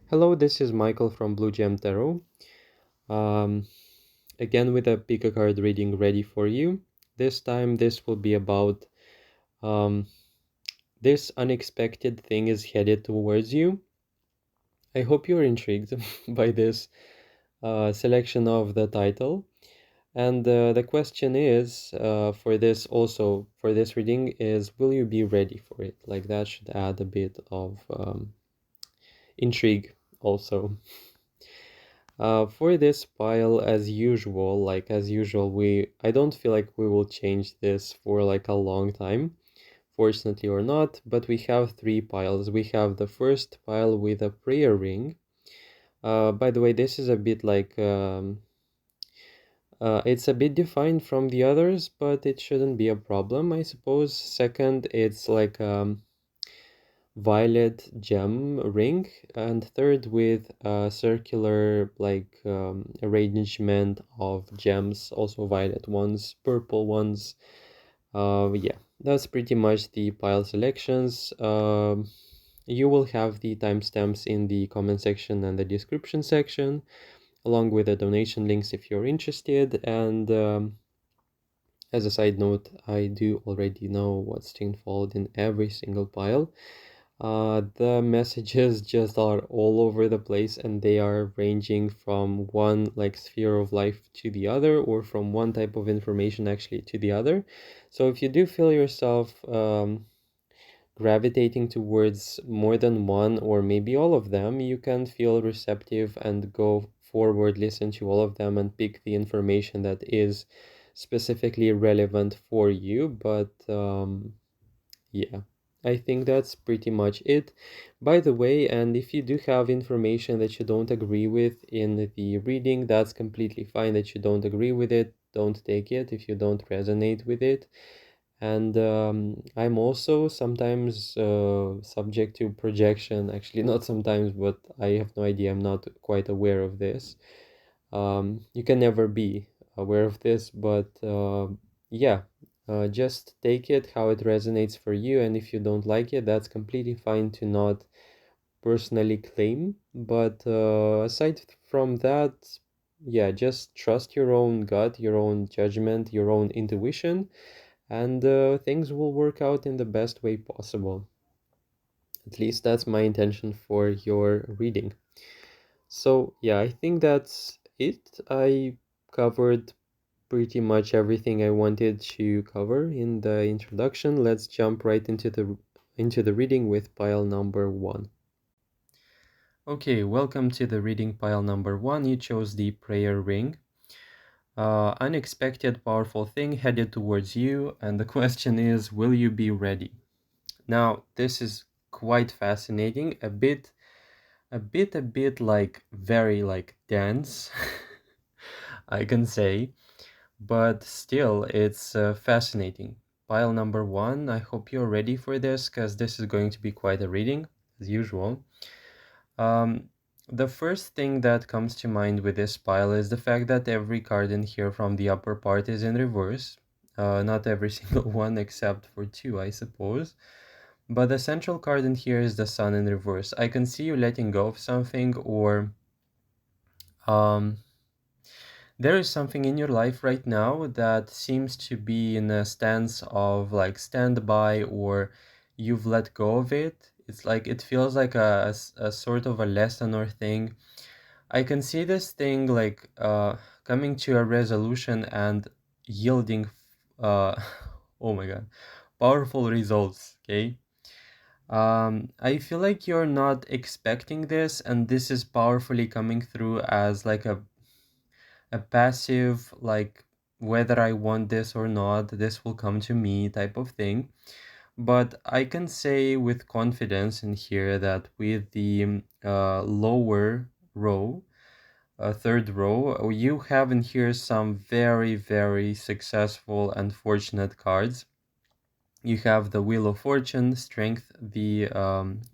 Hello, this is Michael from Blue Gem Tarot. Um, Again with a pick a card reading ready for you. This time this will be about um, this unexpected thing is headed towards you. I hope you're intrigued by this selection of the title. And the question is for this reading is, will you be ready for it? Like that should add a bit of intrigue also. For this pile, as usual, I don't feel like we will change this for like a long time, fortunately or not, but we have three piles. We have the first pile with a prayer ring. By the way, this is a bit it's a bit defined from the others, but it shouldn't be a problem, I suppose. Second, it's like violet gem ring, and third with a circular arrangement of gems, also violet ones, purple ones. Yeah, that's pretty much the pile selections. You will have the timestamps in the comment section and the description section, along with the donation links if you're interested. And as a side note, I do already know what's to unfold in every single pile. The messages just are all over the place, and they are ranging from one like sphere of life to the other, or from one type of information actually to the other. So if you do feel yourself gravitating towards more than one or maybe all of them, you can feel receptive and go forward, listen to all of them, and pick the information that is specifically relevant for you. But yeah, I think that's pretty much it. By the way, and if you do have information that you don't agree with in the reading, that's completely fine that you don't agree with it. Don't take it if you don't resonate with it. And I'm also sometimes subject to projection. Actually, not sometimes, but I have no idea. I'm not quite aware of this. You can never be aware of this, but yeah, just take it how it resonates for you. And if you don't like it, that's completely fine to not personally claim. But aside from that, yeah, just trust your own gut, your own judgment, your own intuition, and things will work out in the best way possible. At least that's my intention for your reading. So, yeah, I think that's it. I covered pretty much everything I wanted to cover in the introduction. Let's jump right into the reading with pile number 1. Okay, welcome to the reading pile number 1. You chose the prayer ring. Unexpected powerful thing headed towards you, and the question is, will you be ready? Now, this is quite fascinating, a bit like very like dense, I can say, but still it's fascinating. Pile number 1, I hope you're ready for this, because this is going to be quite a reading, as usual. The first thing that comes to mind with this pile is the fact that every card in here from the upper part is in reverse. Not every single one except for two, I suppose. But the central card in here is the Sun in reverse. I can see you letting go of something, or um, there is something in your life right now that seems to be in a stance of like standby, or you've let go of it. It's like it feels like a sort of a lesson or thing. I can see this thing like coming to a resolution and yielding oh my god, powerful results, okay? I feel like you're not expecting this, and this is powerfully coming through as like a passive, like whether I want this or not, this will come to me type of thing. But I can say with confidence in here that with the lower row, third row, you have in here some very, very successful and fortunate cards. You have the Wheel of Fortune, Strength, the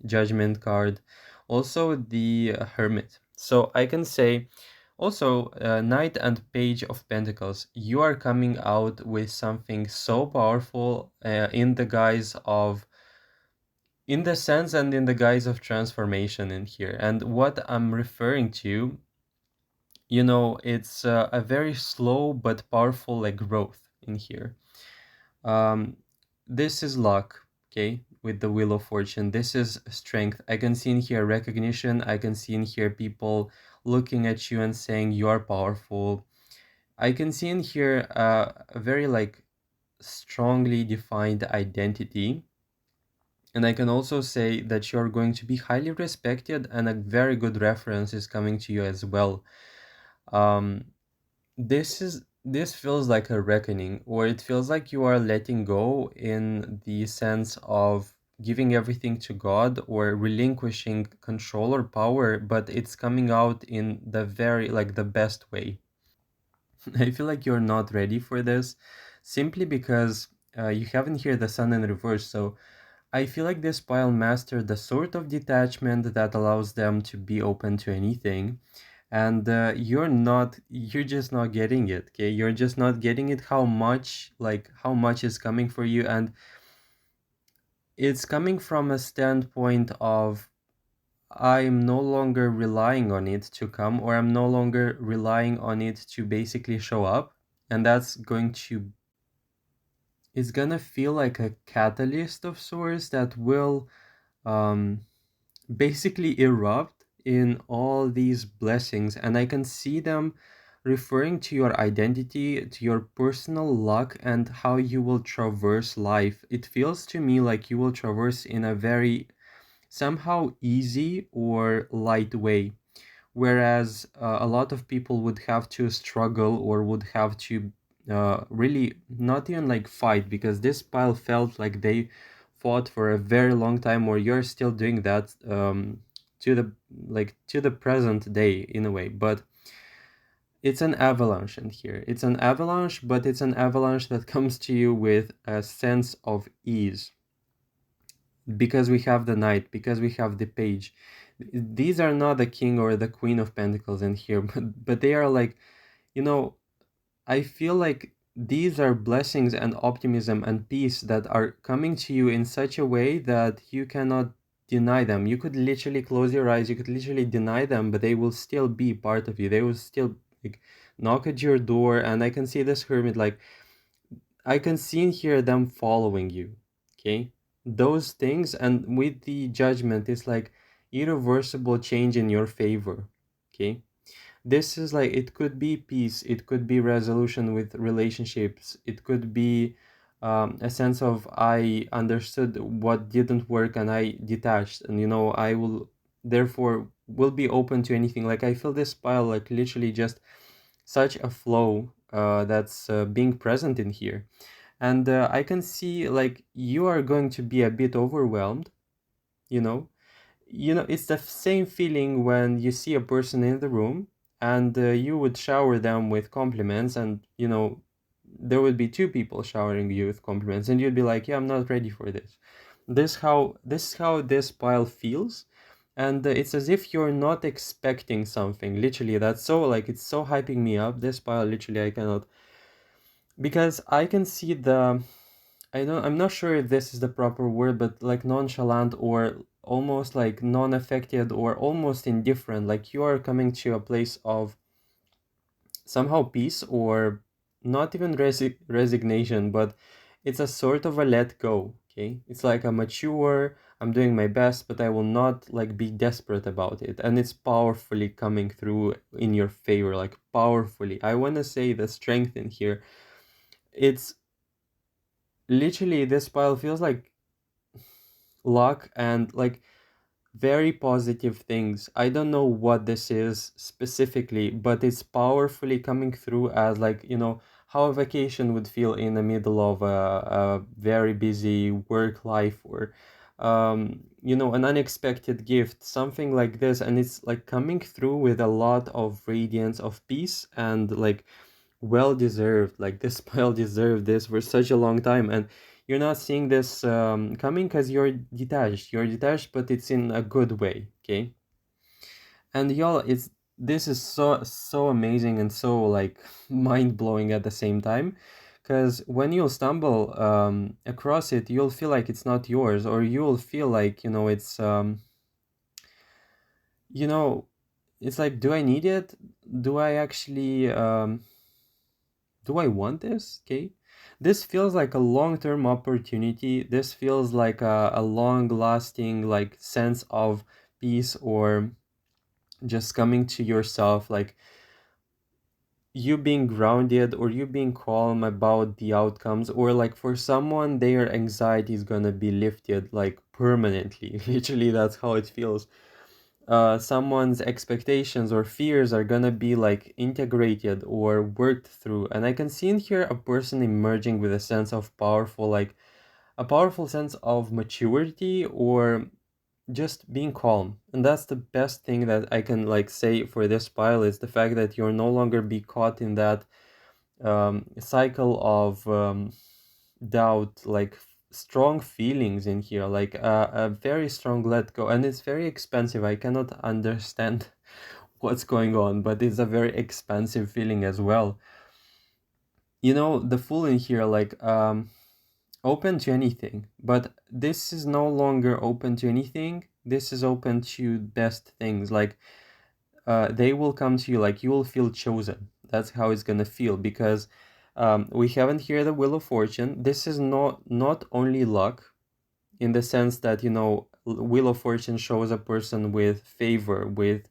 Judgment card, also the Hermit. So I can say also Knight and Page of Pentacles. You are coming out with something so powerful in the guise of in the sense and in the guise of transformation in here. And what I'm referring to, it's a very slow but powerful like growth in here. Um, this is luck, okay, with the Wheel of Fortune. This is strength. I can see in here recognition. I can see in here people looking at you and saying you are powerful. I can see in here a very like strongly defined identity. And I can also say that you're going to be highly respected, and a very good reference is coming to you as well. Um, this feels like a reckoning, or it feels like you are letting go in the sense of giving everything to God or relinquishing control or power, but it's coming out in the very like the best way. I feel like you're not ready for this simply because you haven't heard the sun in reverse. So I feel like this pile mastered the sort of detachment that allows them to be open to anything. And you're just not getting it, okay? You're just not getting it how much is coming for you. And it's coming from a standpoint of I'm no longer relying on it to come, or I'm no longer relying on it to basically show up. And it's gonna feel like a catalyst of sorts that will um basically erupt in all these blessings. And I can see them referring to your identity, to your personal luck, and how you will traverse life. It feels to me like you will traverse in a very somehow easy or light way, whereas a lot of people would have to struggle or would have to really not even like fight, because this pile felt like they fought for a very long time, or you're still doing that to the present day in a way. But it's an avalanche in here. It's an avalanche, but it's an avalanche that comes to you with a sense of ease, because we have the knight, because we have the page. These are not the king or the queen of pentacles in here, but they are like, you know, I feel like these are blessings and optimism and peace that are coming to you in such a way that you cannot deny them. You could literally close your eyes, you could literally deny them, but they will still be part of you. They will still like knock at your door. And I can see this hermit, like I can see and hear them following you. Okay? Those things, and with the judgment, it's like irreversible change in your favor. Okay? This is like, it could be peace, it could be resolution with relationships, it could be a sense of I understood what didn't work and I detached, and I will therefore will be open to anything. Like I feel this pile like literally just such a flow that's being present in here. And I can see like you are going to be a bit overwhelmed, you know it's the same feeling when you see a person in the room, and you would shower them with compliments, and there would be two people showering you with compliments, and you'd be like, yeah, I'm not ready for this. This is how this pile feels. And it's as if you're not expecting something, literally. That's so like, it's so hyping me up, this pile. Literally, I cannot, because I can see I'm not sure if this is the proper word, but like nonchalant, or almost like non-affected, or almost indifferent. Like you are coming to a place of somehow peace, or not even resignation, but it's a sort of a let go. Okay, it's like a mature, I'm doing my best, but I will not like be desperate about it. And it's powerfully coming through in your favor, like powerfully. I want to say the strength in here. It's literally, this pile feels like luck and like very positive things. I don't know what this is specifically, but it's powerfully coming through as like, how a vacation would feel in the middle of a very busy work life, or an unexpected gift, something like this. And it's like coming through with a lot of radiance of peace, and like well deserved. Like this pile deserved this for such a long time. And you're not seeing this coming because you're detached, but it's in a good way. Okay. And y'all, it's this is so amazing and so like mind-blowing at the same time, Because when you'll stumble across it, you'll feel like it's not yours, or you'll feel like, it's you know it's like, do I need it? Do I actually do I want this? Okay, this feels like a long-term opportunity. This feels like a long-lasting like sense of peace, or just coming to yourself, like you being grounded, or you being calm about the outcomes, or like for someone their anxiety is gonna be lifted like permanently. Literally, that's how it feels. Someone's expectations or fears are gonna be like integrated or worked through, and I can see in here a person emerging with a sense of powerful, like a powerful sense of maturity, or just being calm. And that's the best thing that I can like say for this pile, is the fact that you're no longer be caught in that cycle of doubt, like strong feelings in here, like a very strong let go. And it's very expensive. I cannot understand what's going on, but it's a very expensive feeling as well. The fool in here, like open to anything, but this is no longer open to anything. This is open to best things. Like they will come to you, like you will feel chosen. That's how it's gonna feel, because we haven't here the Wheel of Fortune. This is not only luck, in the sense that Wheel of Fortune shows a person with favor, with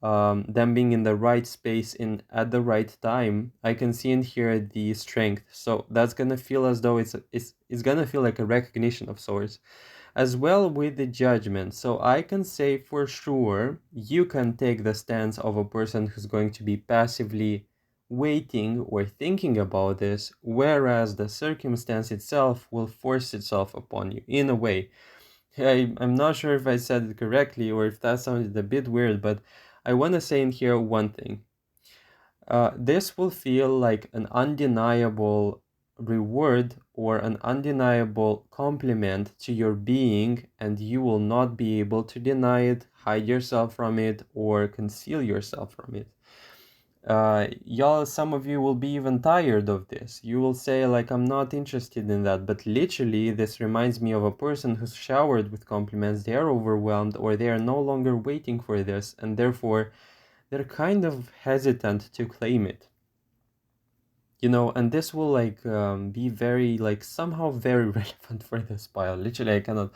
them being in the right space in at the right time. I can see in here the strength, so that's gonna feel as though it's gonna feel like a recognition of sorts, as well with the Judgment. So I can say for sure you can take the stance of a person who's going to be passively waiting or thinking about this, whereas the circumstance itself will force itself upon you in a way. I'm not sure if I said it correctly or if that sounded a bit weird, but I want to say in here one thing. This will feel like an undeniable reward or an undeniable compliment to your being, and you will not be able to deny it, hide yourself from it, or conceal yourself from it. Y'all, some of you will be even tired of this. You will say, like, I'm not interested in that. But literally, this reminds me of a person who's showered with compliments. They are overwhelmed, or they are no longer waiting for this, and therefore they're kind of hesitant to claim it. And this will like be very like somehow very relevant for this pile. Literally, I cannot.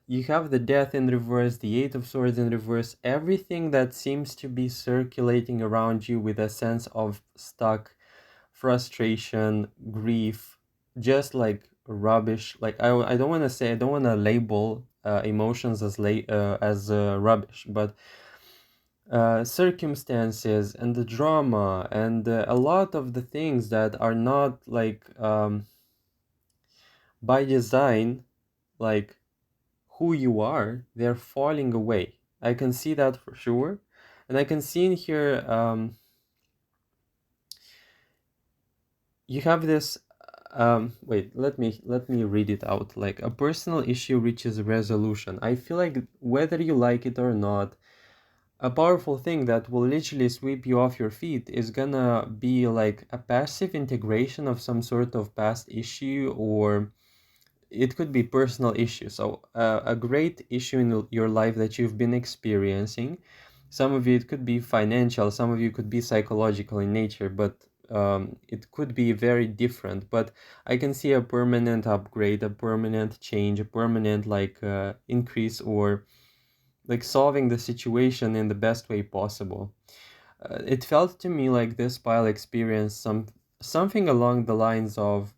You have the Death in reverse, the Eight of Swords in reverse, everything that seems to be circulating around you with a sense of stuck, frustration, grief, just like rubbish. Like I don't want to say, I don't want to label emotions as rubbish, but circumstances and the drama and a lot of the things that are not like by design, like who you are, they're falling away. I can see that for sure. And I can see in here you have this wait, let me read it out. Like, a personal issue reaches resolution. I feel like whether you like it or not, a powerful thing that will literally sweep you off your feet is gonna be like a passive integration of some sort of past issue, or it could be personal issue. So a great issue in your life that you've been experiencing. Some of you, it could be financial, some of you could be psychological in nature, but it could be very different. But I can see a permanent upgrade, a permanent change, a permanent like increase, or like solving the situation in the best way possible. It felt to me like this pile experienced something along the lines of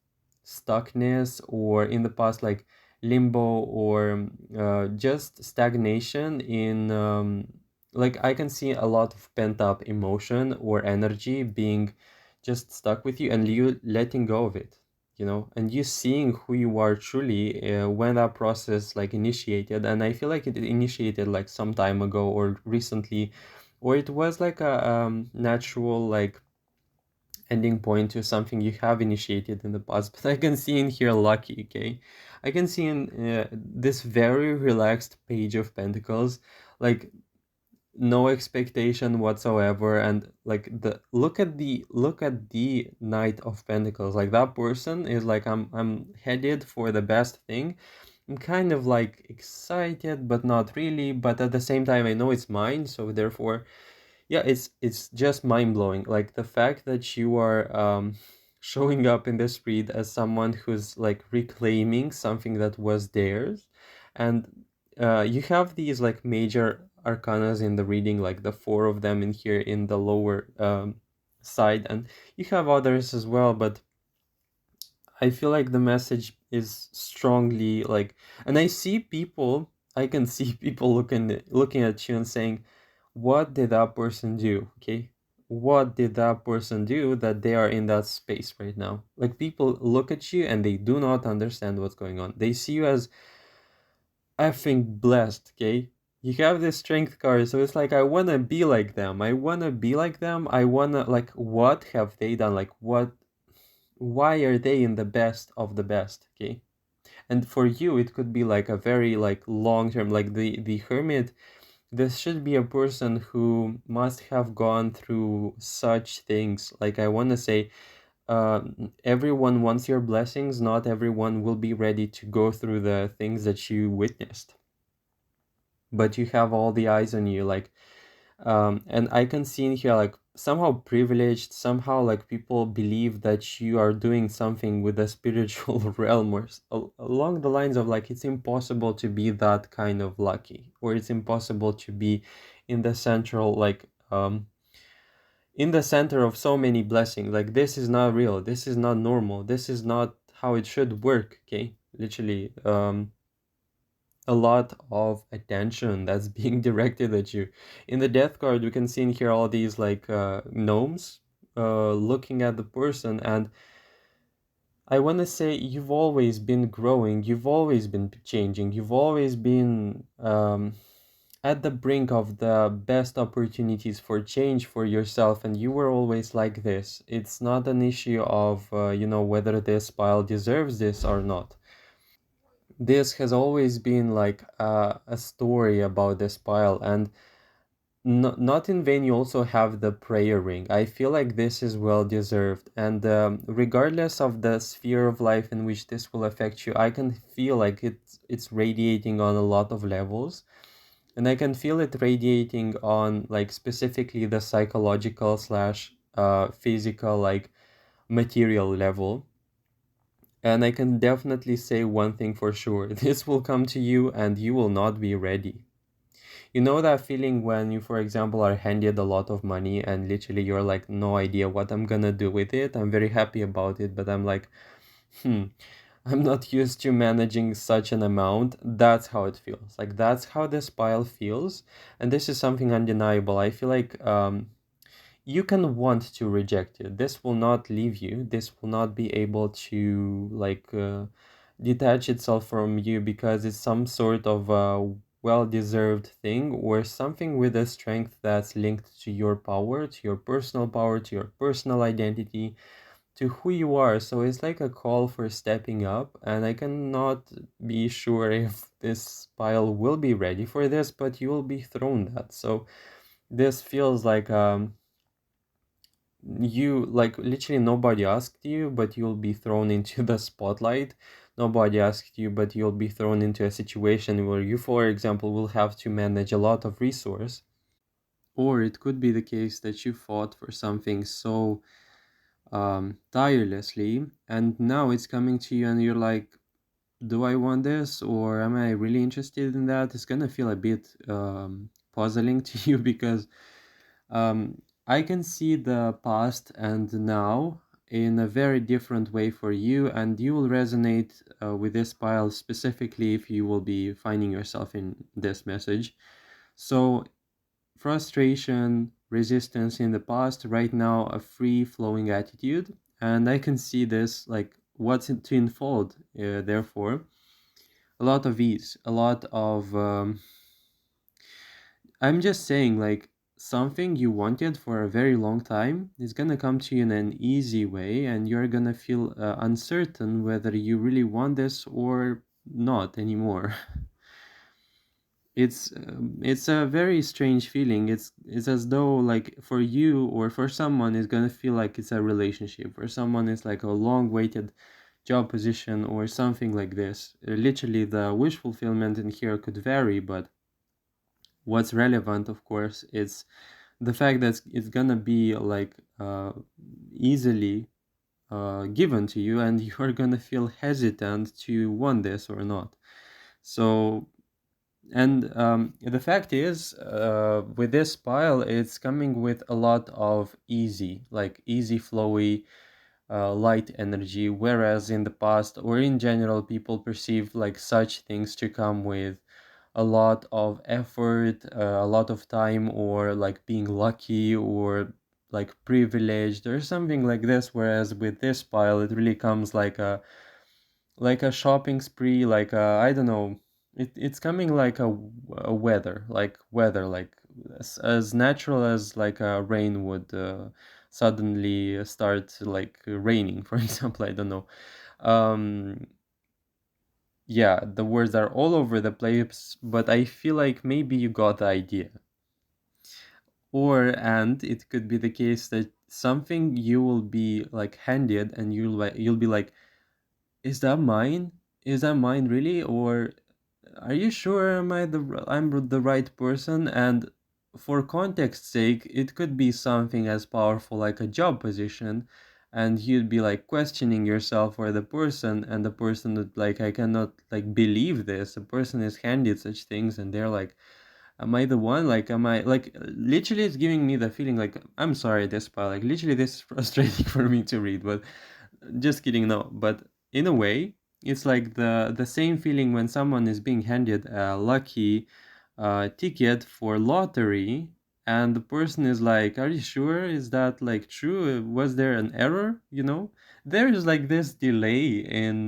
stuckness, or in the past like limbo, or just stagnation in like I can see a lot of pent up emotion or energy being just stuck with you, and you letting go of it, and you seeing who you are truly when that process like initiated. And I feel like it initiated like some time ago or recently, or it was like a natural like ending point to something you have initiated in the past. But I can see in here lucky. Okay, I can see in this very relaxed page of pentacles, like no expectation whatsoever, and like the look at the Knight of Pentacles. Like that person is like, I'm headed for the best thing. I'm kind of like excited but not really, but at the same time I know it's mine, so therefore, yeah, it's just mind-blowing. Like the fact that you are showing up in this read as someone who's like reclaiming something that was theirs. And you have these like major arcanas in the reading, like the four of them in here in the lower side, and you have others as well, but I feel like the message is strongly like, and I can see people looking at you and saying, what did that person do? Okay. What did that person do that they are in that space right now? Like people look at you and they do not understand what's going on. They see you as effing blessed, okay? You have this strength card, so it's like, I wanna be like them. I wanna be like them. I wanna, like, what have they done? Like, why are they in the best of the best, okay? And for you it could be like a very like long term, like the Hermit. This should be a person who must have gone through such things. Like I want to say, uh, everyone wants your blessings. Not everyone will be ready to go through the things that you witnessed, but you have all the eyes on you. Like and I can see in here like somehow privileged, somehow like people believe that you are doing something with the spiritual realm, or along the lines of like, it's impossible to be that kind of lucky, or it's impossible to be in the central like in the center of so many blessings. Like this is not real, this is not normal, this is not how it should work, okay? Literally a lot of attention that's being directed at you. In the death card, we can see in here all these like gnomes looking at the person, and I want to say you've always been growing, you've always been changing, you've always been at the brink of the best opportunities for change for yourself, and you were always like this. It's not an issue of whether this pile deserves this or not. This has always been like a story about this pile, and not in vain you also have the prayer ring. I feel like this is well deserved, and regardless of the sphere of life in which this will affect you, I can feel like it's radiating on a lot of levels, and I can feel it radiating on like specifically the psychological slash physical, like material level. And I can definitely say one thing for sure: this will come to you and you will not be ready. You know that feeling when you, for example, are handed a lot of money and literally you're like, no idea what I'm gonna do with it. I'm very happy about it, but I'm like, hmm, I'm not used to managing such an amount. That's how it feels. Like that's how this pile feels. And this is something undeniable. I feel like you can want to reject it. This will not leave you. This will not be able to like detach itself from you, because it's some sort of well-deserved thing, or something with a strength that's linked to your power, to your personal identity, to who you are. So it's like a call for stepping up, and I cannot be sure if this pile will be ready for this, but you will be thrown that. So this feels like you like literally nobody asked you, but you'll be thrown into the spotlight. Nobody asked you, but you'll be thrown into a situation where you, for example, will have to manage a lot of resource. Or it could be the case that you fought for something so tirelessly, and now it's coming to you and you're like, do I want this, or am I really interested in that? It's gonna feel a bit puzzling to you, because I can see the past and now in a very different way for you, and you will resonate with this pile specifically if you will be finding yourself in this message. So, frustration, resistance in the past, right now, a free flowing attitude. And I can see this like what's to unfold, therefore, a lot of ease, a lot of I'm just saying, like, something you wanted for a very long time is gonna come to you in an easy way, and you're gonna feel uncertain whether you really want this or not anymore. it's a very strange feeling. It's as though like for you or for someone it's gonna feel like it's a relationship. For someone it's like a long waited job position or something like this. Literally the wish fulfillment in here could vary, but what's relevant, of course, is the fact that it's gonna be like easily given to you, and you're gonna feel hesitant to want this or not. So, and the fact is, with this pile, it's coming with a lot of easy, like easy flowy, light energy, whereas in the past or in general, people perceive like such things to come with a lot of effort, a lot of time, or like being lucky or like privileged or something like this. Whereas with this pile, it really comes like a shopping spree, like a, I don't know, it's coming like a weather, like as natural as like a rain would suddenly start like raining, for example. I don't know. Um, yeah, the words are all over the place, but I feel like maybe you got the idea. Or, and it could be the case that something you will be like handed and you'll be like, is that mine? Is that mine really? Or are you sure I'm the right person? And for context's sake, it could be something as powerful like a job position, and you'd be like questioning yourself or the person, and the person would like, I cannot like believe this. The person is handed such things, and they're like, am I the one? Like, am I like literally? It's giving me the feeling like I'm sorry, this part. Like, literally, this is frustrating for me to read. But just kidding, no. But in a way, it's like the same feeling when someone is being handed a lucky ticket for lottery, and the person is like, "Are you sure? Is that like true? Was there an error? You know?" There is like this delay in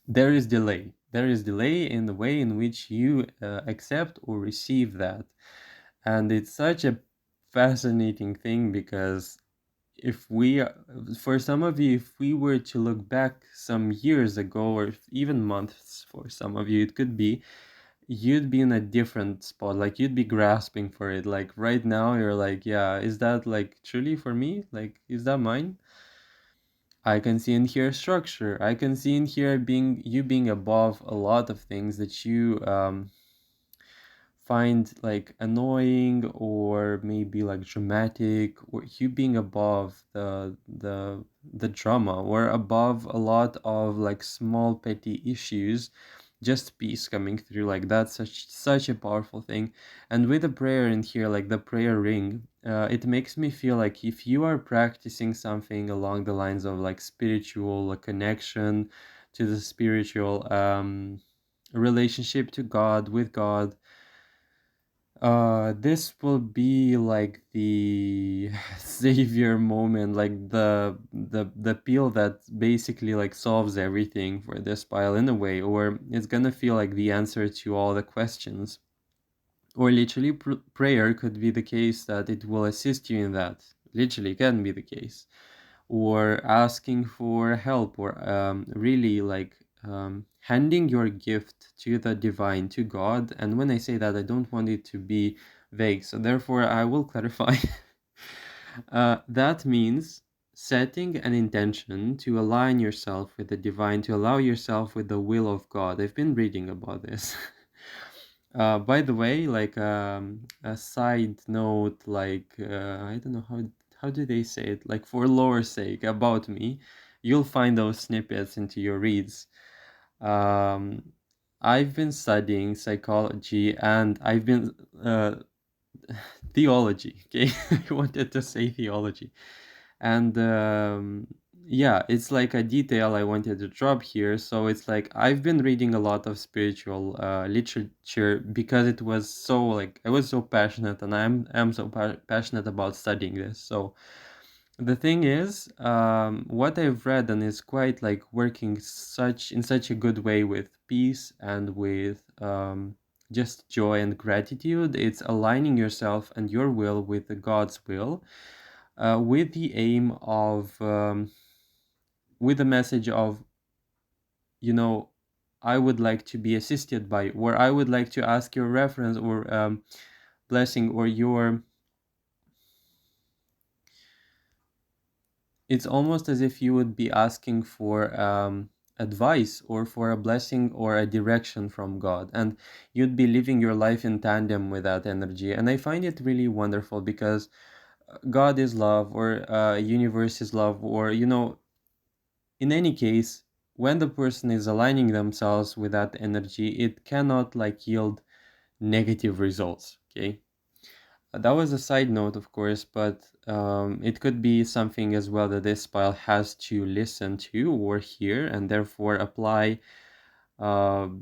there is delay in the way in which you accept or receive that. And it's such a fascinating thing because if we for some of you, if we were to look back some years ago or even months, for some of you it could be, you'd be in a different spot, like you'd be grasping for it. Like right now you're like, yeah, is that like truly for me? Like, is that mine? I can see and hear structure. I can see and hear being you being above a lot of things that you find like annoying or maybe like dramatic, or you being above the drama or above a lot of like small petty issues, just peace coming through. Like that's such a powerful thing. And with the prayer in here, like the prayer ring, it makes me feel like if you are practicing something along the lines of like spiritual connection to the spiritual relationship to God, with God, this will be like the savior moment, like the pill that basically like solves everything for this pile in a way, or it's gonna feel like the answer to all the questions. Or literally, prayer could be the case that it will assist you in that. Literally, can be the case. Or asking for help, or really like handing your gift to the divine, to God. And when I say that, I don't want it to be vague. So therefore, I will clarify. That means setting an intention to align yourself with the divine, to allow yourself with the will of God. I've been reading about this. By the way, like a side note, like I don't know how do they say it, like for lower sake about me, you'll find those snippets into your reads. Um, I've been studying psychology and I've been theology. Okay, I wanted to say theology, and yeah, it's like a detail I wanted to drop here. So it's like I've been reading a lot of spiritual literature because it was so like I was so passionate, and I'm so passionate about studying this. So the thing is, what I've read and is quite like working such in such a good way with peace and with just joy and gratitude. It's aligning yourself and your will with the God's will, with the aim of with the message of, you know, I would like to be assisted by, where I would like to ask your reference or blessing or your. It's almost as if you would be asking for advice or for a blessing or a direction from God, and you'd be living your life in tandem with that energy. And I find it really wonderful because God is love, or universe is love, or in any case, when the person is aligning themselves with that energy, it cannot like yield negative results. Okay. That was a side note, of course, but it could be something as well that this file has to listen to or hear and therefore apply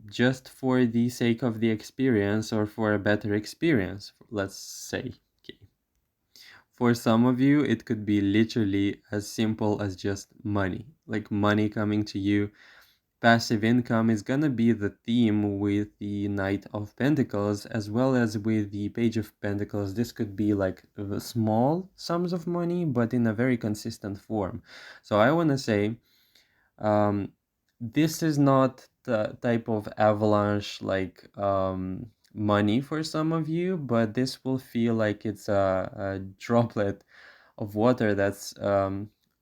just for the sake of the experience or for a better experience, let's say. Okay. For some of you, it could be literally as simple as just money, like money coming to you. Passive income is gonna be the theme with the Knight of Pentacles as well as with the Page of Pentacles. This could be like the small sums of money, but in a very consistent form. So I want to say um, this is not the type of avalanche like money for some of you, but this will feel like it's a droplet of water that's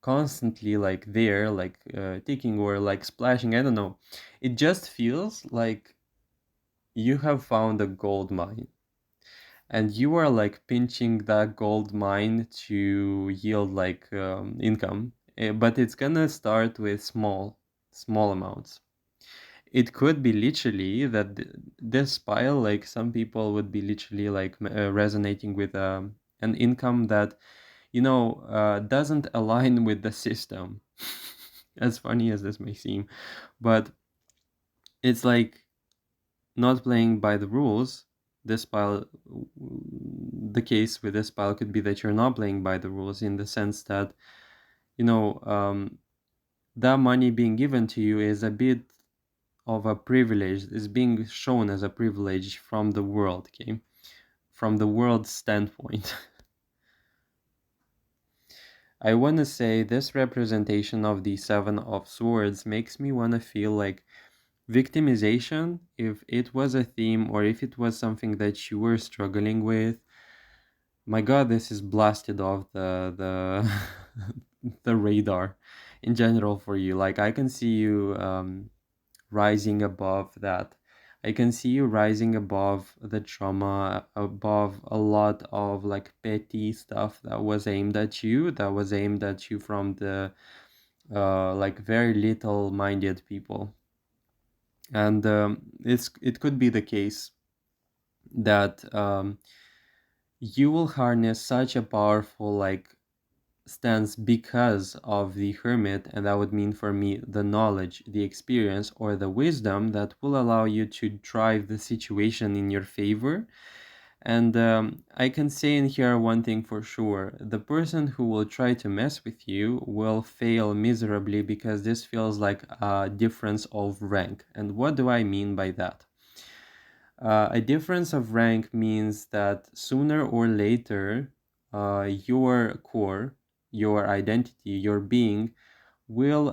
constantly like there, like ticking or like splashing. I don't know. It just feels like you have found a gold mine and you are like pinching that gold mine to yield like income. But it's gonna start with small amounts. It could be literally that this pile, like some people would be literally like resonating with an income that doesn't align with the system. As funny as this may seem, but it's like not playing by the rules. This pile, the case with this pile could be that you're not playing by the rules in the sense that, you know, that money being given to you is a bit of a privilege, is being shown as a privilege from the world, okay? From the world's standpoint. I want to say this representation of the Seven of Swords makes me want to feel like victimization, if it was a theme or if it was something that you were struggling with. My God, this is blasted off the the radar in general for you. Like I can see you rising above that. I can see you rising above the trauma, above a lot of like petty stuff that was aimed at you, from the like very little minded people. And it could be the case that you will harness such a powerful like stance because of the hermit, and that would mean for me the knowledge, the experience, or the wisdom that will allow you to drive the situation in your favor. And I can say in here one thing for sure: the person who will try to mess with you will fail miserably, because this feels like a difference of rank. And what do I mean by that? A difference of rank means that sooner or later, your core, your identity, your being will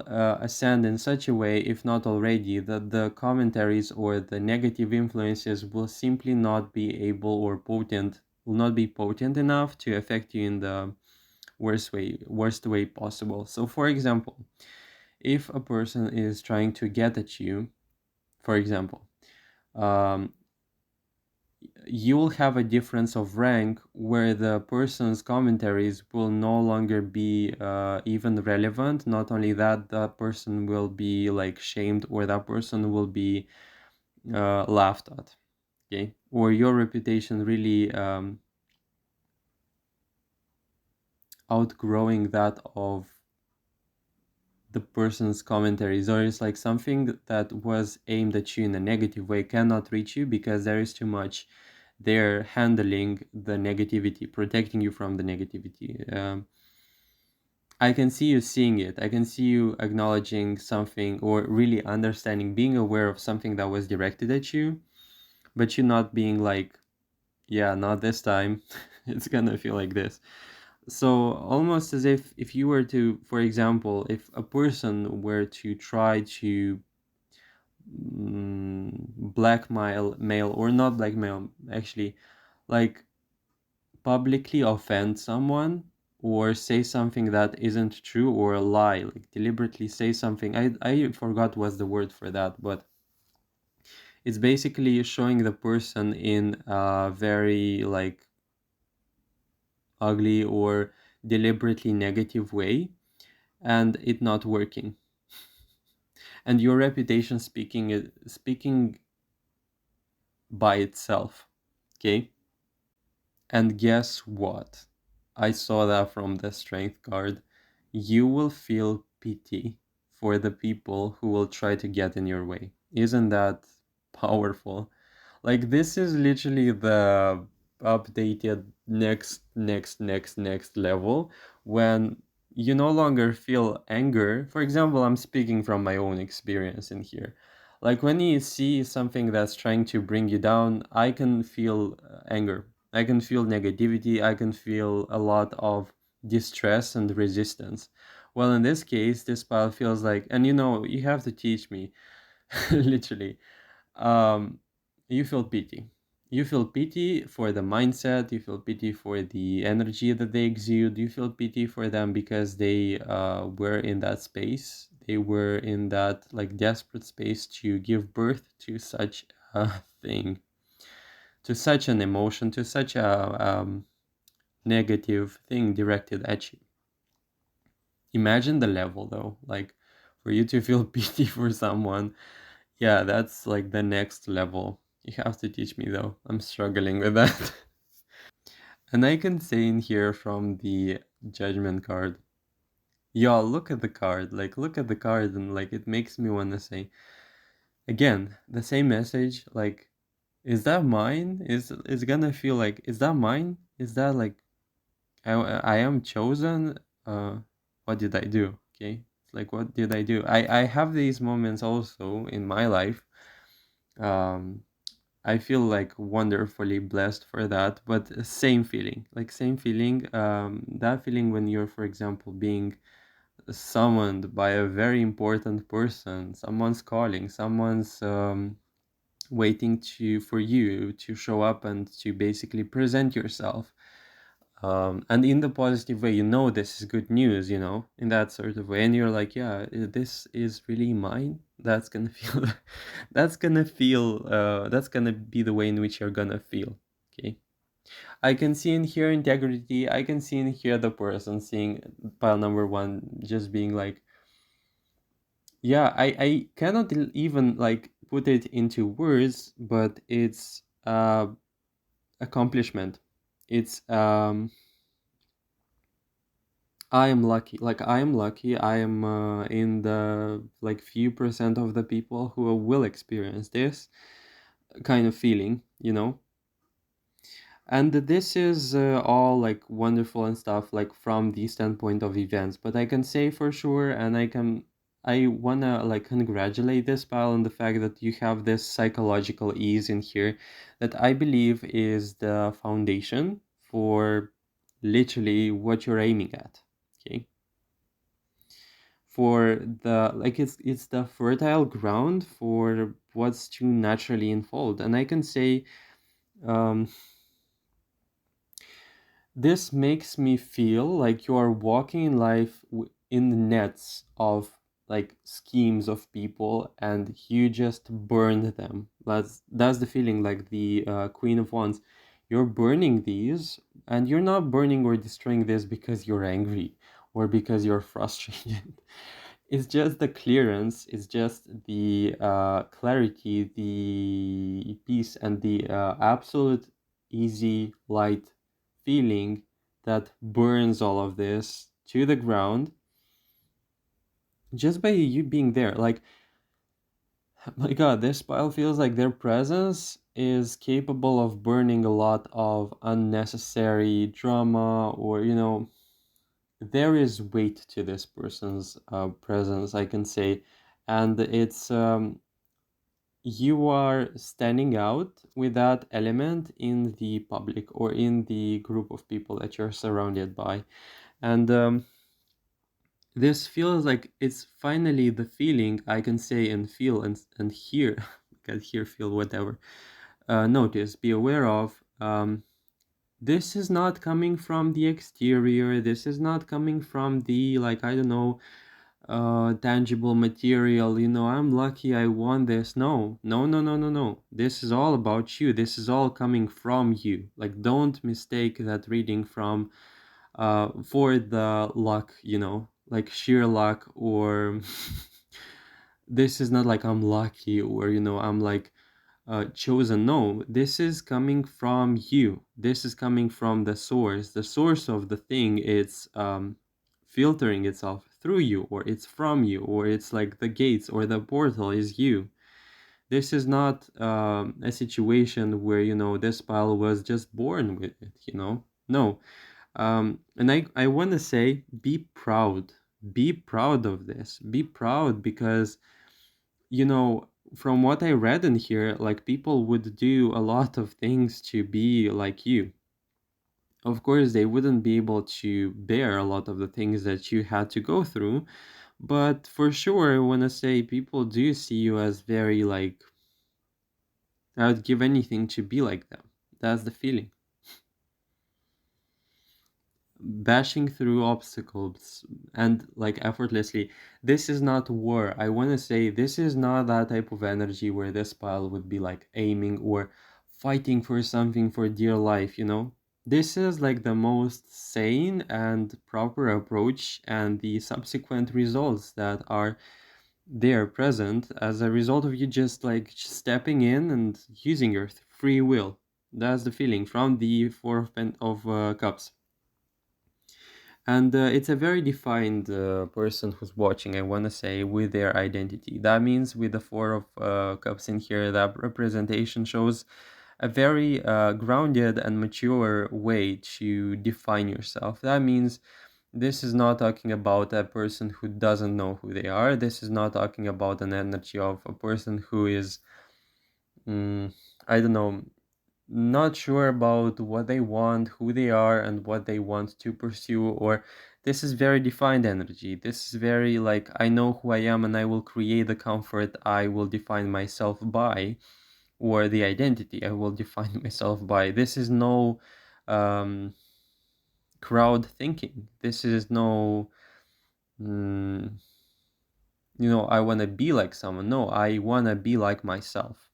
ascend in such a way, if not already, that the commentaries or the negative influences will simply not be able or potent, will not be potent enough to affect you in the worst way possible. So, for example, if a person is trying to get at you, for example, um, you will have a difference of rank where the person's commentaries will no longer be even relevant. Not only that, that person will be like shamed, or that person will be laughed at, okay? Or your reputation really outgrowing that of the person's commentaries, or it's like something that was aimed at you in a negative way cannot reach you because there is too much there handling the negativity, protecting you from the negativity. I can see you seeing it. I can see you acknowledging something or really understanding, being aware of something that was directed at you, but you not being like, yeah, not this time. It's gonna feel like this. So almost as if you were to, for example, if a person were to try to blackmail mail, or not blackmail, actually, like publicly offend someone or say something that isn't true, or a lie, like deliberately say something. I forgot what's the word for that, but it's basically showing the person in a very like ugly or deliberately negative way, and it not working, and your reputation speaking by itself. Okay. And guess what? I saw that from the strength card. You will feel pity for the people who will try to get in your way. Isn't that powerful? Like, this is literally the updated next level, when you no longer feel anger. For example, I'm speaking from my own experience in here. Like, when you see something that's trying to bring you down, I can feel anger. I can feel negativity. I can feel a lot of distress and resistance. Well, in this case, this pile feels like, and you have to teach me, literally. Um, you feel pity. You feel pity for the mindset. You feel pity for the energy that they exude. You feel pity for them because they were in that space. They were in that like desperate space to give birth to such a thing, to such an emotion, to such a negative thing directed at you. Imagine the level though, like for you to feel pity for someone. Yeah, that's like the next level. You have to teach me though. I'm struggling with that. And I can say in here from the judgment card, y'all, look at the card. Like, look at the card, and like it makes me want to say again the same message. Like, is that mine? Is gonna feel like, is that mine? Is that like I am chosen? What did I do? Okay, it's like, what did I do? I have these moments also in my life. Um, I feel like wonderfully blessed for that, but same feeling, like same feeling. That feeling when you're, for example, being summoned by a very important person, someone's calling, someone's waiting to for you to show up and to basically present yourself. And in the positive way, this is good news, in that sort of way, and you're like, yeah, this is really mine. That's gonna feel, that's gonna be the way in which you're gonna feel. Okay, I can see in here integrity. I can see in here the person seeing pile number one, just being like, yeah, I cannot even like put it into words, but it's accomplishment. It's I am lucky. Like, I am lucky. I am in the like few percent of the people who will experience this kind of feeling, And this is all like wonderful and stuff, like from the standpoint of events. But I can say for sure, and I wanna like congratulate this pal on the fact that you have this psychological ease in here, that I believe is the foundation for literally what you're aiming at. Okay, for the like it's the fertile ground for what's to naturally unfold. And I can say, um, this makes me feel like you are walking in life in the nets of like schemes of people, and you just burned them. That's the feeling, like the Queen of Wands. You're burning these, and you're not burning or destroying this because you're angry or because you're frustrated. It's just the clearance, it's just the clarity, the peace, and the absolute easy light feeling that burns all of this to the ground just by you being there. Like, my god, this pile feels like their presence is capable of burning a lot of unnecessary drama, or there is weight to this person's presence, I can say. And it's you are standing out with that element in the public or in the group of people that you're surrounded by. And This feels like it's finally the feeling I can say and feel and hear. Can hear, feel, whatever. Notice, be aware of. This is not coming from the exterior. This is not coming from the, like, I don't know, tangible material. I'm lucky I won this. No, no, no, no, no, no. This is all about you. This is all coming from you. Like, don't mistake that reading from for the luck, like sheer luck, or this is not like I'm lucky, or I'm like chosen. No, this is coming from you. This is coming from the source. The source of the thing, it's filtering itself through you, or it's from you, or it's like the gates or the portal is you. This is not a situation where this pile was just born with it. No. And I want to say, be proud. Be proud of this. Be proud because, you know, from what I read in here, like, people would do a lot of things to be like you. Of course, they wouldn't be able to bear a lot of the things that you had to go through, but for sure, I want to say people do see you as very, like, I would give anything to be like them. That's the feeling. Bashing through obstacles and like effortlessly. This is not war. I want to say this is not that type of energy where this pile would be like aiming or fighting for something for dear life. This is like the most sane and proper approach, and the subsequent results that are there present as a result of you just like stepping in and using your free will. That's the feeling from the Four of Cups. And it's a very defined person who's watching, I want to say, with their identity. That means with the Four of Cups in here, that representation shows a very grounded and mature way to define yourself. That means this is not talking about a person who doesn't know who they are. This is not talking about an energy of a person who is, mm, I don't know, not sure about what they want, who they are, and what they want to pursue. Or this is very defined energy. This is very like, I know who I am and I will create the comfort I will define myself by, or the identity I will define myself by. This is no um, crowd thinking. This is no, mm, I want to be like someone. No, I want to be like myself.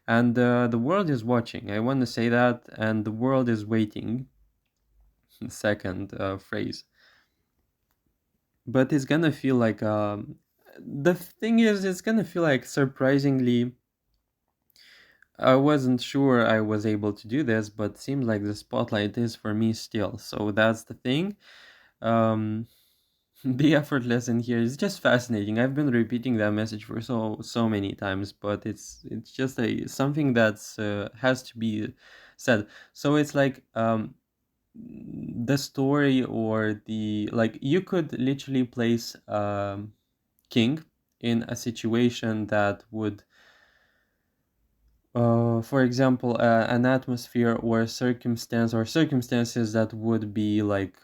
And the world is watching. I want to say that, and the world is waiting. Second phrase, but it's gonna feel like the thing is, it's gonna feel like surprisingly. I wasn't sure I was able to do this, but seems like the spotlight is for me still. So that's the thing. Um, the effortless in here is just fascinating. I've been repeating that message for so many times, but it's just a something that's has to be said. So it's like the story, or the, like, you could literally place king in a situation that would for example, an atmosphere or circumstance or circumstances that would be like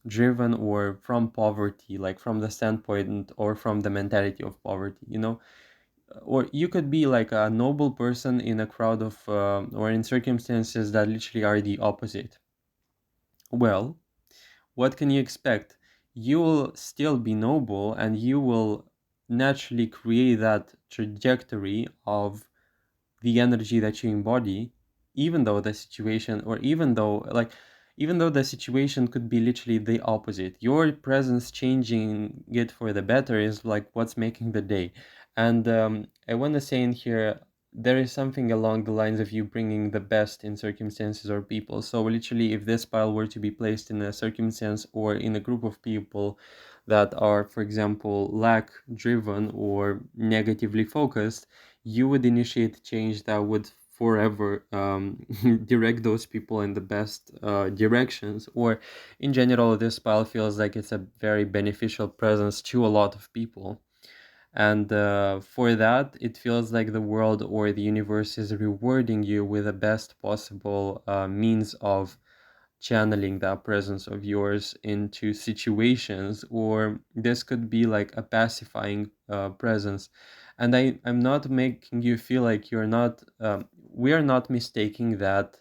driven or from poverty, like from the standpoint or from the mentality of poverty. Or you could be like a noble person in a crowd of or in circumstances that literally are the opposite. Well, what can you expect? You will still be noble, and you will naturally create that trajectory of the energy that you embody, even though the situation, or even though the situation could be literally the opposite. Your presence changing it for the better is like what's making the day. And I want to say in here, there is something along the lines of you bringing the best in circumstances or people. So literally, if this pile were to be placed in a circumstance or in a group of people that are, for example, lack driven or negatively focused, you would initiate change that would forever direct those people in the best directions. Or in general, this pile feels like it's a very beneficial presence to a lot of people. And for that, it feels like the world or the universe is rewarding you with the best possible means of channeling that presence of yours into situations, or this could be like a pacifying presence. And I'm not making you feel like you're not, we are not mistaking that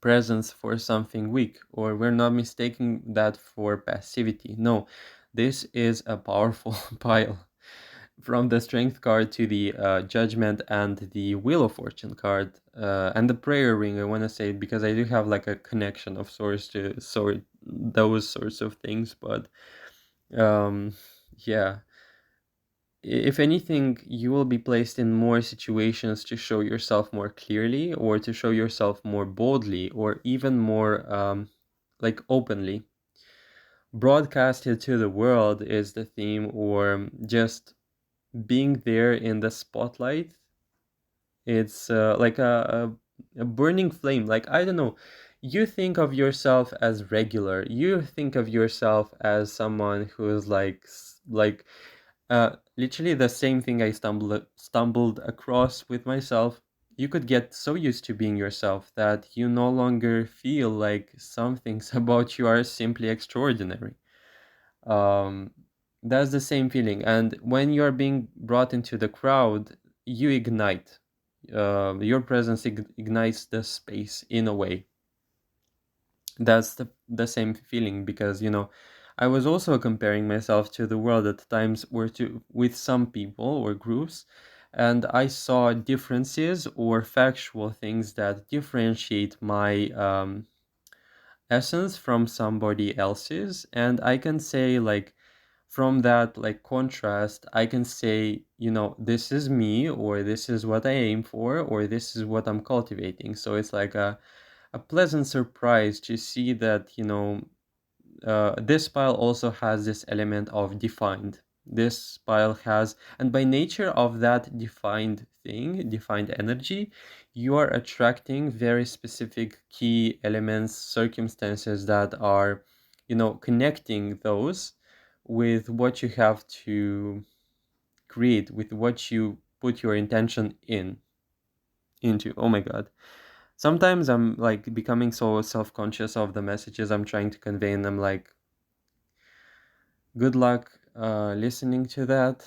presence for something weak, or we're not mistaking that for passivity. No, this is a powerful pile. From the strength card to the judgment and the wheel of fortune card, and the prayer ring, I want to say, because I do have like a connection of sorts to those sorts of things. But um yeah, if anything, you will be placed in more situations to show yourself more clearly, or to show yourself more boldly, or even more like openly. Broadcasted to the world is the theme, or just being there in the spotlight. It's like a burning flame. Like, I don't know, you think of yourself as regular, you think of yourself as someone who is like literally the same thing I stumbled across with myself. You could get so used to being yourself that you no longer feel like some things about you are simply extraordinary. um, that's the same feeling. And when you're being brought into the crowd, you ignite. Your presence ignites the space in a way. That's the same feeling, because I was also comparing myself to the world at times, or to with some people or groups, and I saw differences or factual things that differentiate my essence from somebody else's. And I can say, like, from that like contrast, I can say, this is me, or this is what I aim for, or this is what I'm cultivating. So it's like a pleasant surprise to see that, this pile also has this element of defined. This pile has, and by nature of that defined thing, defined energy, you are attracting very specific key elements, circumstances that are, connecting those with what you have to create, with what you put your intention into. Oh my god. Sometimes I'm like becoming so self-conscious of the messages I'm trying to convey, and I'm like, good luck listening to that.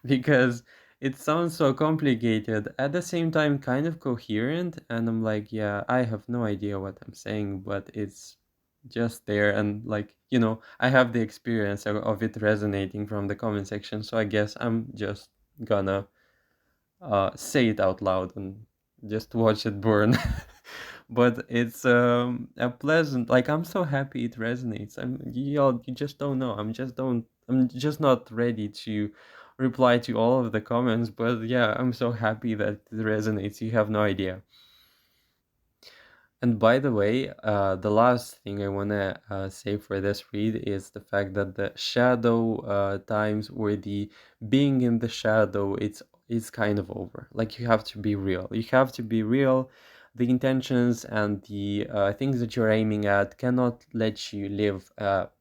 Because it sounds so complicated, at the same time kind of coherent, and I'm like, yeah, I have no idea what I'm saying, but it's just there. And like, I have the experience of it resonating from the comment section, so I guess I'm just gonna say it out loud and just watch it burn. But it's a pleasant, like, I'm so happy it resonates. You just don't know. I'm just not ready to reply to all of the comments, but yeah, I'm so happy that it resonates. You have no idea. And by the way, the last thing I want to say for this read is the fact that the shadow times, or the being in the shadow, it's kind of over. Like, you have to be real. You have to be real. The intentions and the things that you're aiming at cannot let you live,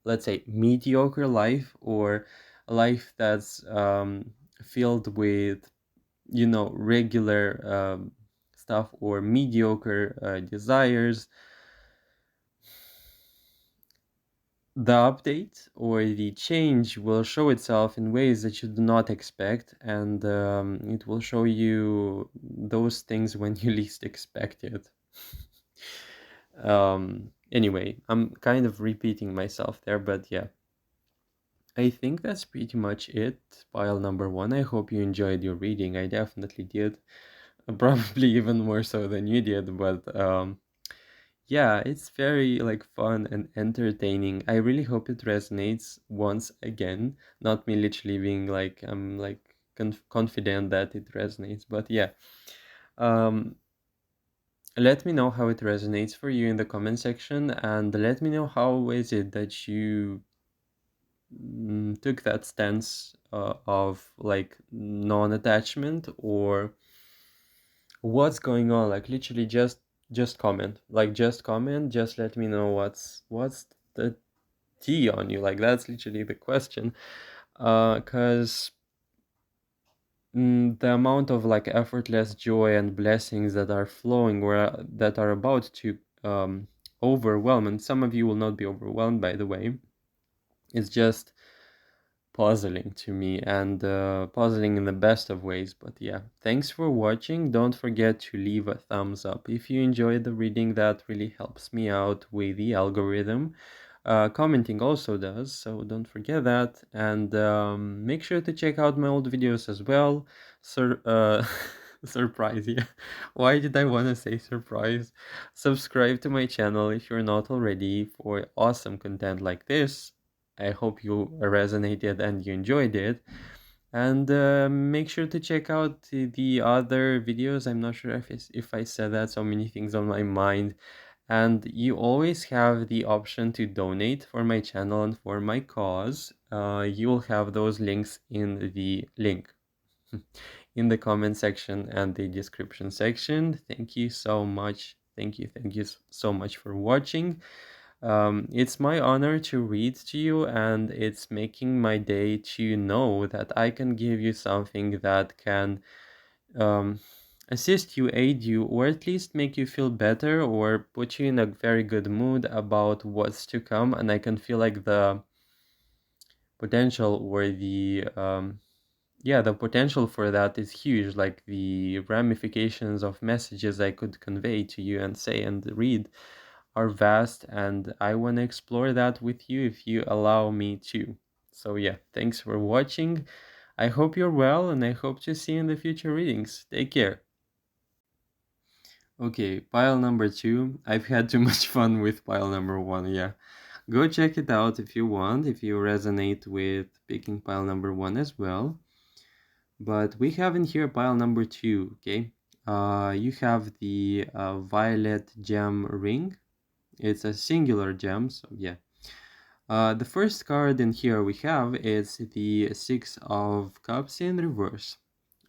let's say, mediocre life, or a life that's filled with, regular stuff, or mediocre desires. The update or the change will show itself in ways that you do not expect, and it will show you those things when you least expect it. Anyway, I'm kind of repeating myself there, but yeah. I think that's pretty much it, pile number one. I hope you enjoyed your reading. I definitely did. Probably even more so than you did, but yeah, it's very like fun and entertaining. I really hope it resonates once again. Not me literally being like, I'm like confident that it resonates, but yeah. Um, Let me know how it resonates for you in the comment section, and let me know how is it that you took that stance of like non-attachment, or what's going on. Like, literally just comment. Like, just comment, just let me know what's the tea on you. Like, that's literally the question. Because the amount of like effortless joy and blessings that are flowing, or that are about to overwhelmed, and some of you will not be overwhelmed, by the way. It's just puzzling to me, and puzzling in the best of ways. But yeah, thanks for watching. Don't forget to leave a thumbs up if you enjoyed the reading. That really helps me out with the algorithm. Commenting also does, so don't forget that. And make sure to check out my old videos as well. Surprise, yeah. Why did I want to say surprise? Subscribe to my channel if you're not already for awesome content like this. I hope you resonated and you enjoyed it. And make sure to check out the other videos. I'm not sure if I said that, so many things on my mind. And you always have the option to donate for my channel and for my cause. You will have those links in the link in the comment section and the description section. Thank you so much. Thank you so much for watching. It's my honor to read to you, and it's making my day to know that I can give you something that can um, assist you, aid you, or at least make you feel better or put you in a very good mood about what's to come. And I can feel like the potential or the potential for that is huge. Like the ramifications of messages I could convey to you and say and read are vast, and I want to explore that with you if you allow me to. So yeah, thanks for watching. I hope you're well, and I hope to see you in the future readings. Take care. Okay, pile number 2. I've had too much fun with pile number 1, yeah. Go check it out if you want, if you resonate with picking pile number 1 as well. But we have in here pile number 2, okay? You have the violet gem ring. It's a singular gem, so yeah. The first card in here we have is the Six of Cups in reverse.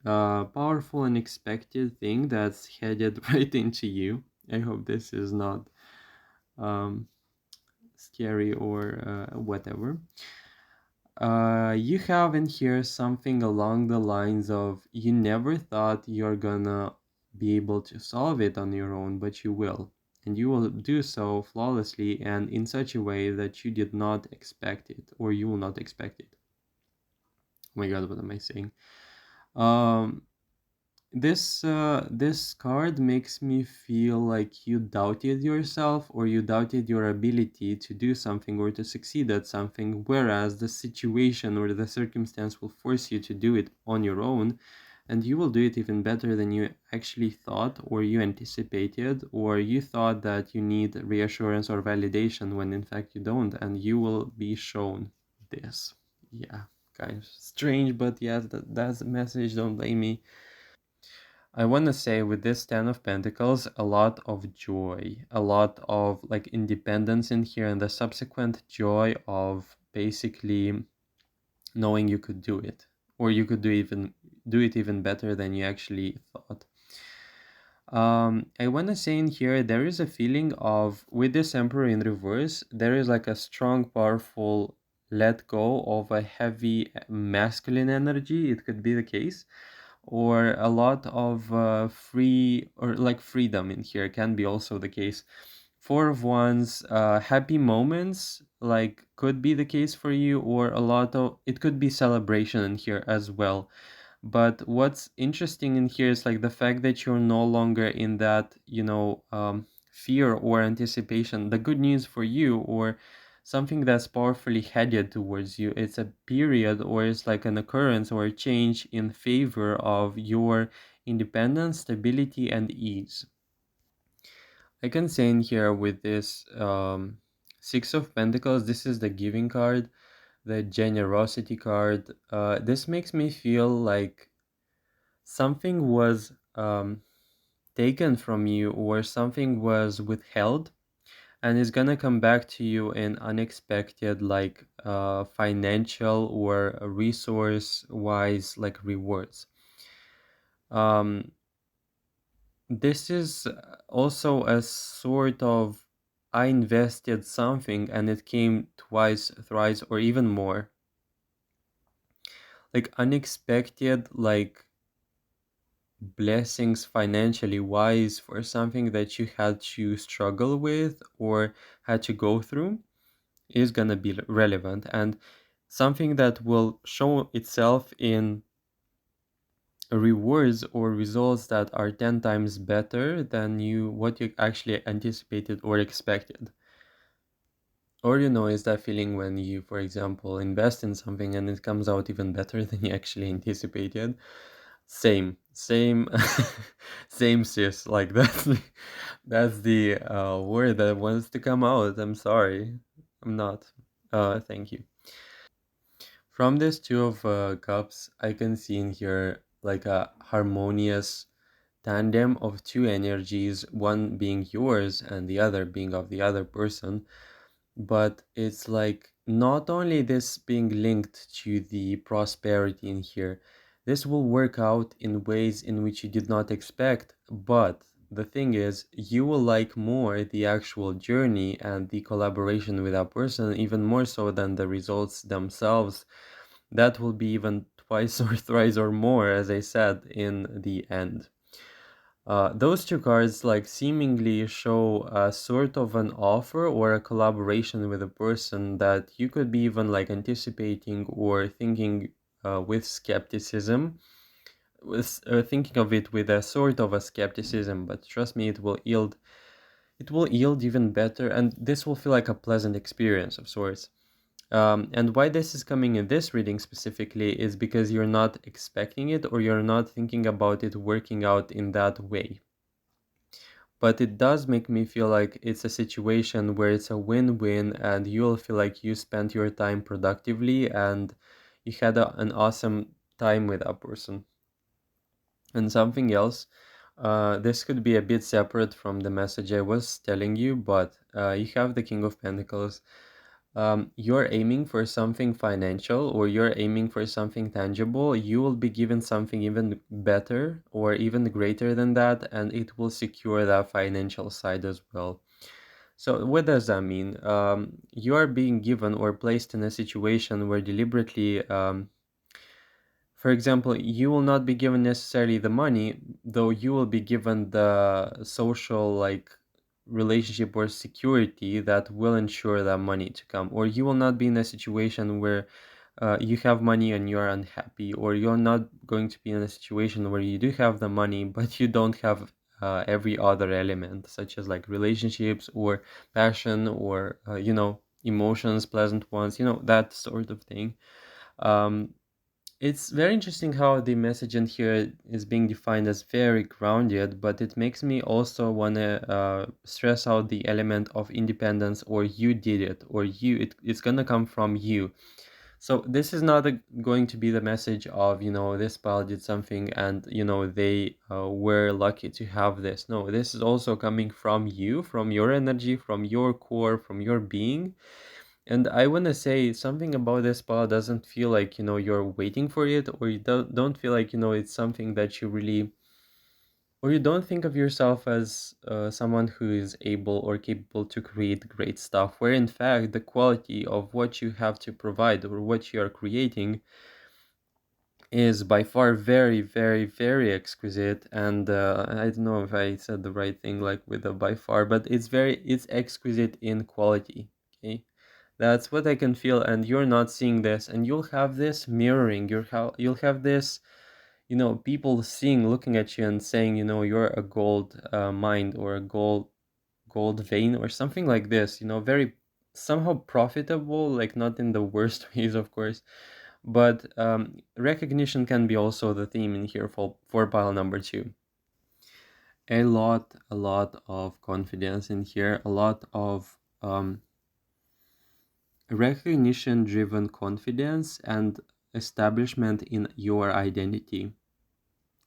Powerful unexpected thing that's headed right into you. I hope this is not scary or whatever. You have in here something along the lines of you never thought you're gonna be able to solve it on your own, but you will. And you will do so flawlessly and in such a way that you did not expect it, or you will not expect it. Oh my god, what am I saying? Um, this card makes me feel like you doubted yourself or you doubted your ability to do something or to succeed at something, whereas the situation or the circumstance will force you to do it on your own, and you will do it even better than you actually thought or you anticipated, or you thought that you need reassurance or validation when in fact you don't, and you will be shown this. Yeah, kind of strange, but yes, that's the message. Don't blame me. I want to say with this Ten of Pentacles, a lot of joy, a lot of like independence in here, and the subsequent joy of basically knowing you could do it, or you could do it even better than you actually thought. I want to say in here, there is a feeling of, with this Emperor in reverse, there is like a strong, powerful let go of a heavy masculine energy. It could be the case, or a lot of free or like freedom in here can be also the case. Four of Wands, happy moments like could be the case for you, or a lot of it could be celebration in here as well. But what's interesting in here is like the fact that you're no longer in that, fear or anticipation. The good news for you, or something that's powerfully headed towards you, it's a period or it's like an occurrence or a change in favor of your independence, stability, and ease. I can say in here with this Six of Pentacles, this is the giving card, the generosity card. This makes me feel like something was taken from you or something was withheld and is gonna come back to you in unexpected, like financial or resource wise, like rewards. This is also a sort of, I invested something and it came twice, thrice, or even more, like unexpected, like blessings financially wise for something that you had to struggle with or had to go through is going to be relevant, and something that will show itself in rewards or results that are 10 times better than what you actually anticipated or expected. Or is that feeling when you, for example, invest in something and it comes out even better than you actually anticipated. Same same sis, like that's the word that wants to come out. I'm sorry, I'm not. Thank you. From this two of cups, I can see in here like a harmonious tandem of two energies, one being yours and the other being of the other person. But it's like not only this being linked to the prosperity in here, this will work out in ways in which you did not expect. But the thing is, you will like more the actual journey and the collaboration with that person, even more so than the results themselves. That will be even twice or thrice or more, as I said, in the end. Those two cards like seemingly show a sort of an offer or a collaboration with a person that you could be even like anticipating or thinking with skepticism, with thinking of it with a sort of a skepticism. But trust me, it will yield even better, and this will feel like a pleasant experience of sorts. And why this is coming in this reading specifically is because you're not expecting it or you're not thinking about it working out in that way. But it does make me feel like it's a situation where it's a win-win and you'll feel like you spent your time productively and you had an awesome time with that person. And something else, this could be a bit separate from the message I was telling you, but you have the King of Pentacles. You're aiming for something financial or you're aiming for something tangible, you will be given something even better or even greater than that, and it will secure that financial side as well. So, what does that mean? You are being given or placed in a situation where deliberately, for example, you will not be given necessarily the money, though you will be given the social like relationship or security that will ensure that money to come. Or you will not be in a situation where you have money and you are unhappy, or you're not going to be in a situation where you do have the money but you don't have every other element, such as like relationships or passion or emotions, pleasant ones, that sort of thing. um, it's very interesting how the message in here is being defined as very grounded, but it makes me also want to stress out the element of independence, or you did it, or it's going to come from you. So this is not going to be the message of, this pile did something and, they were lucky to have this. No, this is also coming from you, from your energy, from your core, from your being. And I want to say something about this spa doesn't feel like, you're waiting for it, or you don't feel like, it's something that you really, or you don't think of yourself as someone who is able or capable to create great stuff, where in fact the quality of what you have to provide or what you are creating is by far very, very, very exquisite. And I don't know if I said the right thing, like with the by far, but it's exquisite in quality. Okay. That's what I can feel, and you're not seeing this, and you'll have this mirroring. You'll have this, people seeing, looking at you, and saying, you're a gold mine or a gold vein or something like this. Very somehow profitable, like not in the worst ways, of course, but recognition can be also the theme in here for pile number two. A lot of confidence in here, a lot of recognition driven confidence and establishment in your identity.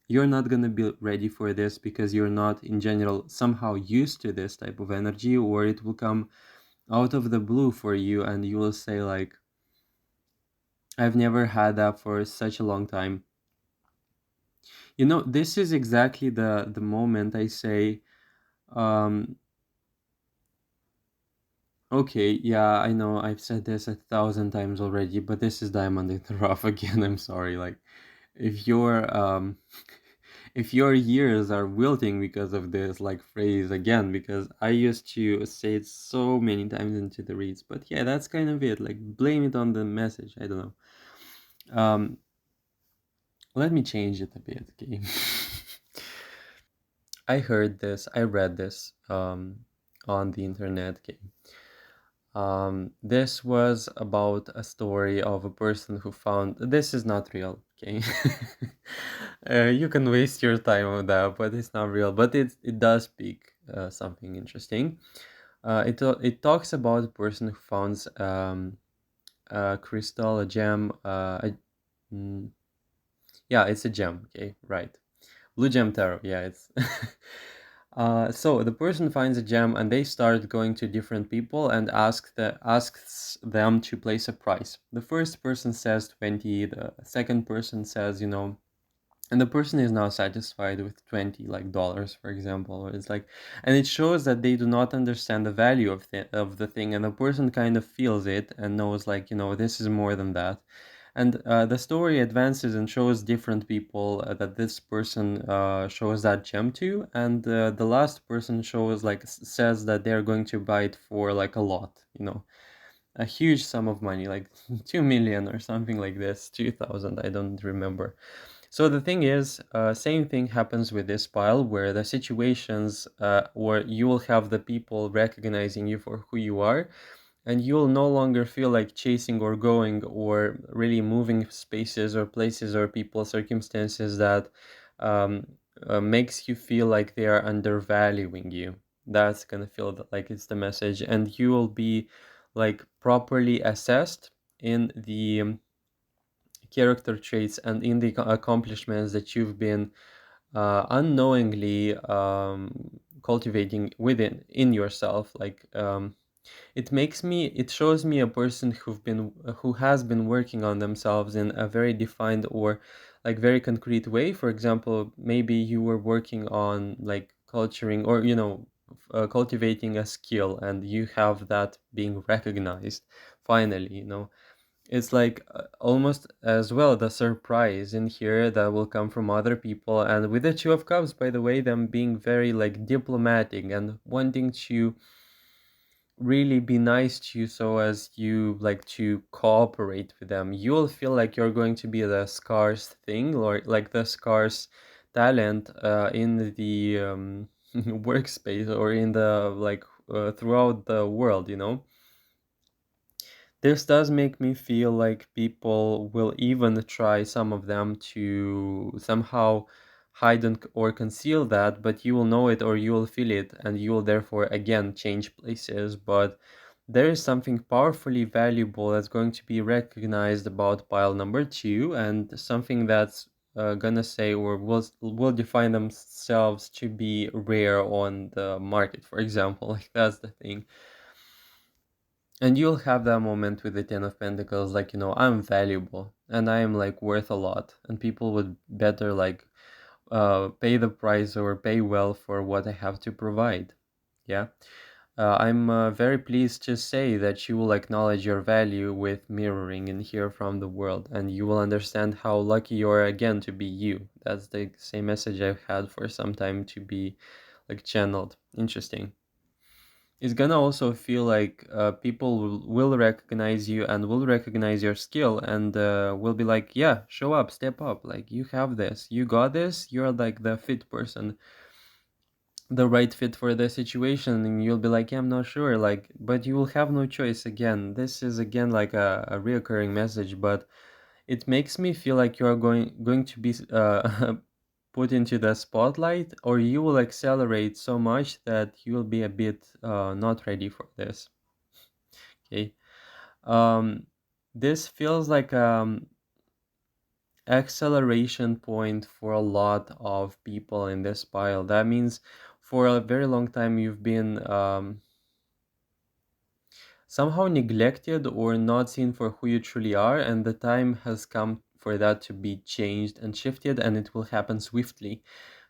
You're not going to be ready for this because you're not in general somehow used to this type of energy, or it will come out of the blue for you and you will say like, I've never had that for such a long time. This is exactly the moment I say, um okay, yeah, I know I've said this 1,000 times already, but this is diamond in the rough again. I'm sorry. Like, if you're if your ears are wilting because of this like phrase again, because I used to say it so many times into the reads. But yeah, that's kind of it. Like blame it on the message. I don't know. Let me change it a bit, okay? I read this on the internet, okay? This was about a story of a person who found this is not real, okay? You can waste your time on that, but it's not real. But it does speak something interesting. It talks about a person who founds a crystal, a gem, mm, yeah, it's a gem, okay, right. Blue Gem Tarot, yeah, it's so the person finds a gem and they start going to different people and asks them to place a price. The first person says 20, the second person says, and the person is not satisfied with 20 like dollars, for example. It's like, and it shows that they do not understand the value of the thing, and the person kind of feels it and knows like, this is more than that. And the story advances and shows different people that this person shows that gem to, and the last person shows like says that they're going to buy it for like a lot, a huge sum of money, like 2 million or something like this, 2,000, I don't remember. So the thing is, same thing happens with this pile where the situations where you will have the people recognizing you for who you are, and you'll no longer feel like chasing or going or really moving spaces or places or people circumstances that um, makes you feel like they are undervaluing you. That's gonna feel like it's the message, and you will be like properly assessed in the character traits and in the accomplishments that you've been unknowingly cultivating within in yourself. Like it shows me a person who has been working on themselves in a very defined or like very concrete way. For example, maybe you were working on like culturing or cultivating a skill, and you have that being recognized finally. It's like almost as well the surprise in here that will come from other people. And with the Two of Cups, by the way, them being very like diplomatic and wanting to really be nice to you so as you like to cooperate with them, you'll feel like you're going to be the scarce thing, or like the scarce talent in the workspace or in the like throughout the world. This does make me feel like people will even try, some of them, to somehow hide or conceal that, but you will know it or you will feel it, and you will therefore again change places. But there is something powerfully valuable that's going to be recognized about pile number two, and something that's gonna say or will define themselves to be rare on the market, for example. Like that's the thing. And you'll have that moment with the Ten of Pentacles, like, I'm valuable and I am like worth a lot, and people would better like pay the price or pay well for what I have to provide. Yeah. I'm very pleased to say that you will acknowledge your value with mirroring and hear from the world, and you will understand how lucky you are again to be you. That's the same message I've had for some time to be like channeled. Interesting. It's gonna also feel like people will recognize you and will recognize your skill, and will be like, yeah, show up, step up, like you have this, you got this, you're like the fit person, the right fit for the situation. And you'll be like, yeah, I'm not sure, like, but you will have no choice. Again, this is again like a reoccurring message, but it makes me feel like you are going to be put into the spotlight, or you will accelerate so much that you will be a bit not ready for this. Okay. um this feels like acceleration point for a lot of people in this pile. That means for a very long time you've been somehow neglected or not seen for who you truly are, and the time has come for that to be changed and shifted, and it will happen swiftly.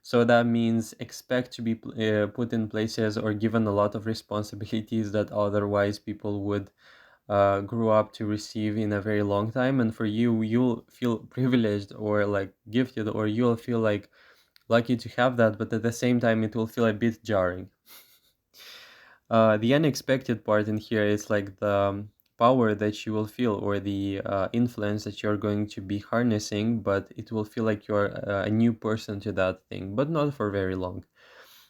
So that means expect to be put in places or given a lot of responsibilities that otherwise people would grew up to receive in a very long time. And for you, you'll feel privileged or like gifted, or you'll feel like lucky to have that, but at the same time, it will feel a bit jarring. The unexpected part in here is like the power that you will feel, or the influence that you're going to be harnessing, but it will feel like you're a new person to that thing, but not for very long.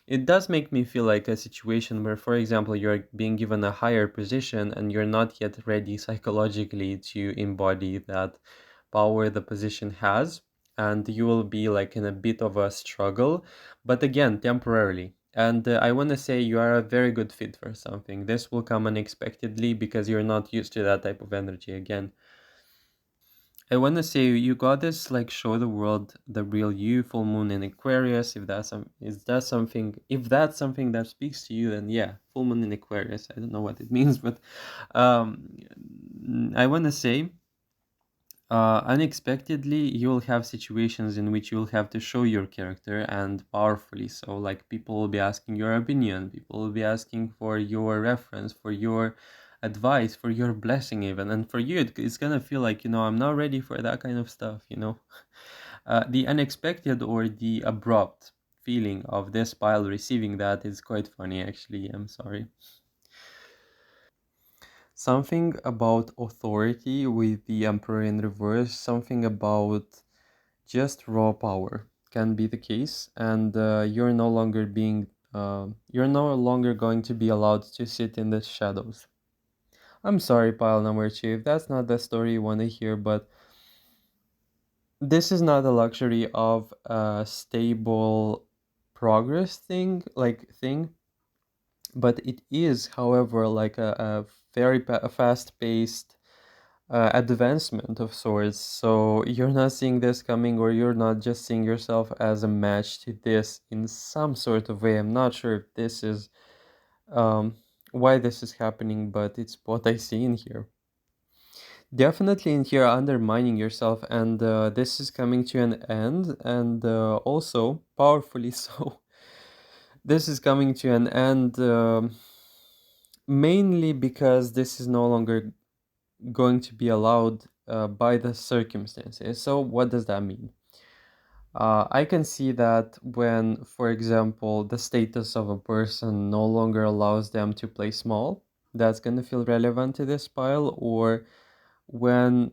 It does make me feel like a situation where, for example, you're being given a higher position and you're not yet ready psychologically to embody that power the position has, and you will be like in a bit of a struggle, but again, temporarily. And I want to say you are a very good fit for something. This will come unexpectedly because you're not used to that type of energy again. I want to say you got this like show the world the real you, full moon in Aquarius. If that's something that speaks to you, then yeah, full moon in Aquarius. I don't know what it means, but um, I want to say unexpectedly you'll have situations in which you'll have to show your character, and powerfully so. Like people will be asking your opinion, people will be asking for your reference, for your advice, for your blessing even, and for you it's gonna feel like, I'm not ready for that kind of stuff. The unexpected or the abrupt feeling of this pile receiving that is quite funny, actually. I'm sorry. Something about authority with the emperor in reverse, something about just raw power can be the case, and you're no longer going to be allowed to sit in the shadows. I'm sorry, pile number two, if that's not the story you want to hear, but this is not the luxury of a stable progress thing, but it is, however, like a very fast-paced advancement of sorts. So you're not seeing this coming, or you're not just seeing yourself as a match to this in some sort of way. I'm not sure if this is um, why this is happening, but it's what I see in here. Definitely in here, undermining yourself, and this is coming to an end, and also powerfully so. This is coming to an end mainly because this is no longer going to be allowed by the circumstances. So, what does that mean? I can see that when, for example, the status of a person no longer allows them to play small, that's going to feel relevant to this pile, or when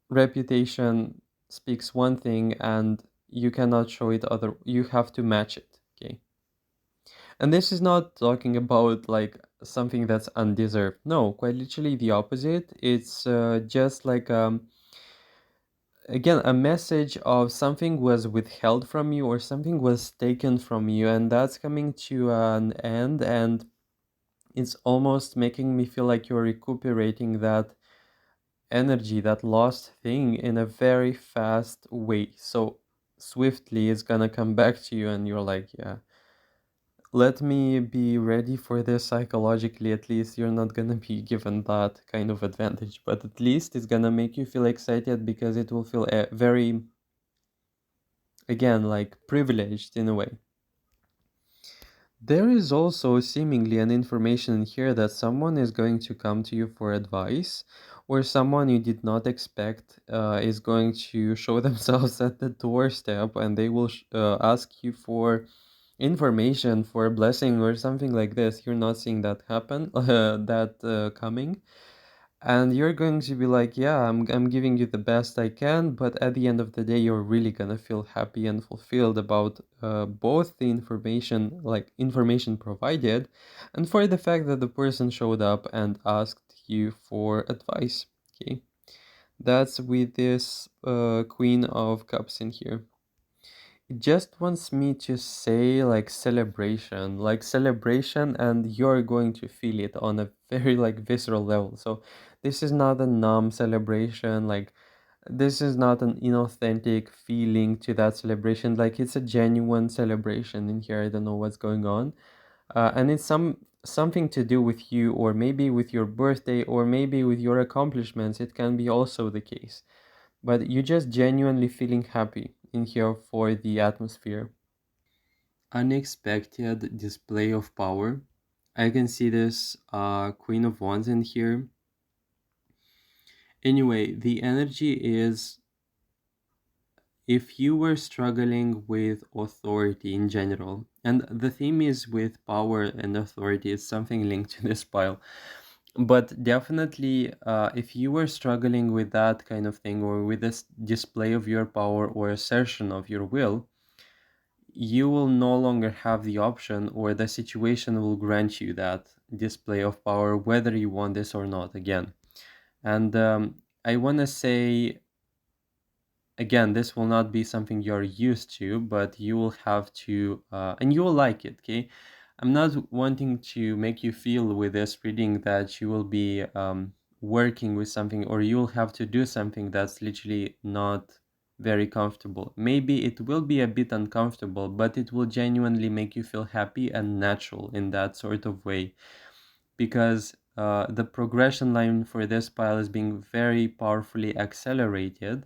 reputation speaks one thing and you cannot show it other, you have to match it. Okay. And this is not talking about like something that's undeserved. No, quite literally the opposite. It's just like again a message of something was withheld from you, or something was taken from you, and that's coming to an end, and it's almost making me feel like you're recuperating that energy, that lost thing, in a very fast way. So swiftly it's gonna come back to you, and you're like, yeah, let me be ready for this psychologically. At least you're not gonna be given that kind of advantage, but at least it's gonna make you feel excited, because it will feel very, again, like privileged in a way. There is also seemingly an information in here that someone is going to come to you for advice, or someone you did not expect is going to show themselves at the doorstep, and they will ask you for information, for a blessing, or something like this. You're not seeing that happen, that coming, and you're going to be like, yeah, I'm giving you the best I can, but at the end of the day you're really gonna feel happy and fulfilled about both the information provided, and for the fact that the person showed up and asked you for advice. Okay, that's with this Queen of Cups in here. It just wants me to say like celebration, and you're going to feel it on a very like visceral level. So this is not a numb celebration, like this is not an inauthentic feeling to that celebration. Like it's a genuine celebration in here. I don't know what's going on. And it's something to do with you, or maybe with your birthday, or maybe with your accomplishments. It can be also the case, but you're just genuinely feeling happy in here for the atmosphere. Unexpected display of power. I can see this Queen of Wands in here. Anyway, the energy is if you were struggling with authority in general, and the theme is with power and authority, it's something linked to this pile. But definitely, if you were struggling with that kind of thing, or with this display of your power or assertion of your will, you will no longer have the option, or the situation will grant you that display of power, whether you want this or not, again. And I want to say, again, this will not be something you're used to, but you will have to, and you will like it, okay? I'm not wanting to make you feel with this reading that you will be working with something, or you will have to do something that's literally not very comfortable. Maybe it will be a bit uncomfortable, but it will genuinely make you feel happy and natural in that sort of way, because the progression line for this pile is being very powerfully accelerated.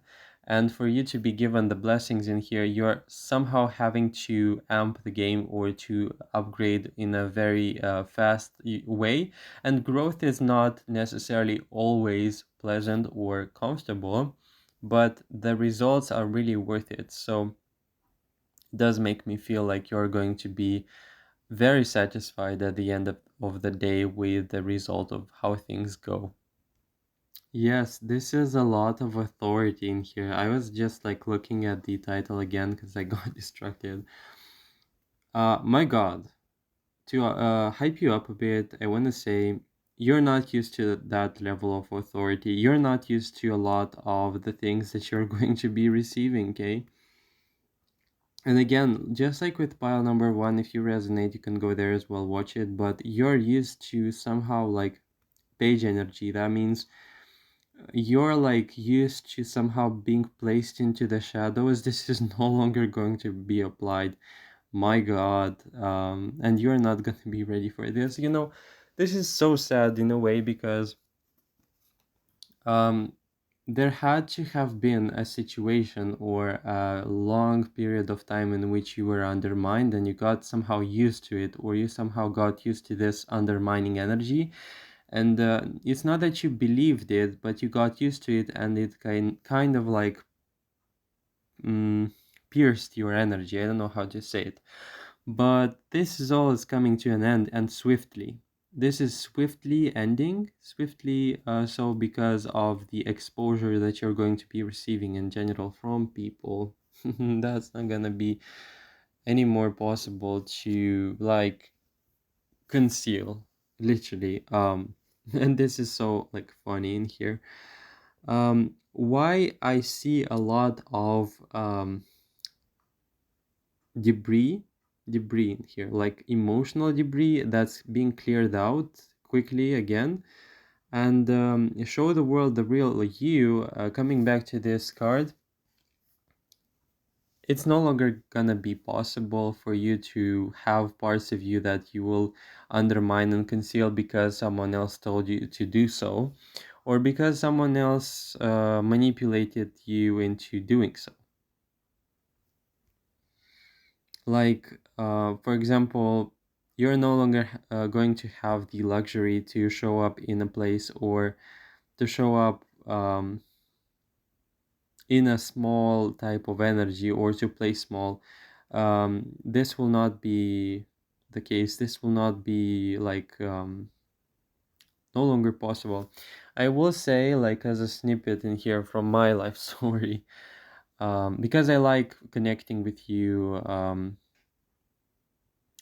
And for you to be given the blessings in here, you're somehow having to amp the game, or to upgrade in a very fast way. And growth is not necessarily always pleasant or comfortable, but the results are really worth it. So it does make me feel like you're going to be very satisfied at the end of the day with the result of how things go. Yes, this is a lot of authority in here. I was just like looking at the title again because I got distracted. My God, to hype you up a bit, I want to say you're not used to that level of authority. You're not used to a lot of the things that you're going to be receiving, okay? And again, just like with pile number one, if you resonate, you can go there as well, watch it. But you're used to somehow like page energy. That means you're like used to somehow being placed into the shadows. This is no longer going to be applied. My God. And you're not going to be ready for this. You know, this is so sad in a way, because um, there had to have been a situation or a long period of time in which you were undermined, and you got somehow used to it, or you somehow got used to this undermining energy. And it's not that you believed it, but you got used to it, and it kind of like mm, pierced your energy. I don't know how to say it. But this is all is coming to an end, and swiftly. This is swiftly ending, swiftly, so because of the exposure that you're going to be receiving in general from people. That's not gonna be any more possible to like conceal, literally. And this is so like funny in here. Why I see a lot of debris debris in here, like emotional debris that's being cleared out quickly again, and show the world the real you. Coming back to this card, it's no longer gonna be possible for you to have parts of you that you will undermine and conceal because someone else told you to do so, or because someone else manipulated you into doing so. Like, for example, you're no longer going to have the luxury to show up in a place, or to show up in a small type of energy, or to play small. This will not be the case. This will not be like no longer possible. I will say, like, as a snippet in here from my life story, because I like connecting with you.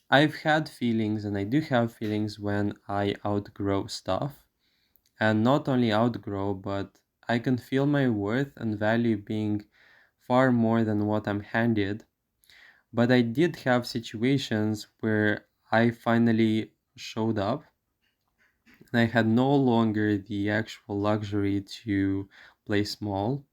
I've had feelings, and I do have feelings when I outgrow stuff. And not only outgrow, but I can feel my worth and value being far more than what I'm handed. But I did have situations where I finally showed up, and I had no longer the actual luxury to play small,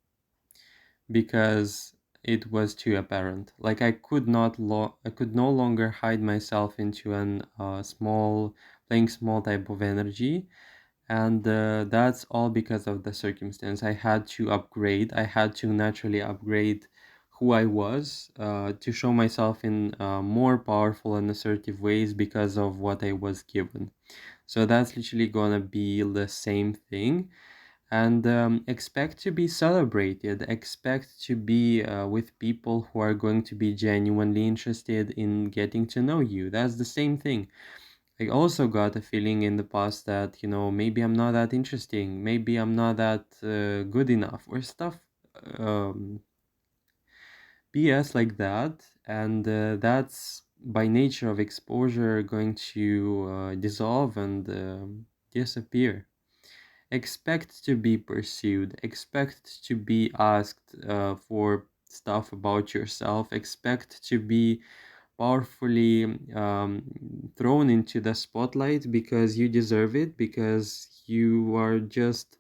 because it was too apparent. Like I could no longer hide myself into an small, playing small type of energy, and that's all because of the circumstance. I had to upgrade. I had to naturally upgrade who I was, to show myself in more powerful and assertive ways because of what I was given. So that's literally gonna be the same thing. And expect to be celebrated, expect to be with people who are going to be genuinely interested in getting to know you. That's the same thing. I also got a feeling in the past that, maybe I'm not that interesting, maybe I'm not that good enough, or stuff, um, BS like that. And that's by nature of exposure going to dissolve and disappear. Expect to be pursued, expect to be asked for stuff about yourself, expect to be powerfully thrown into the spotlight because you deserve it, because you are just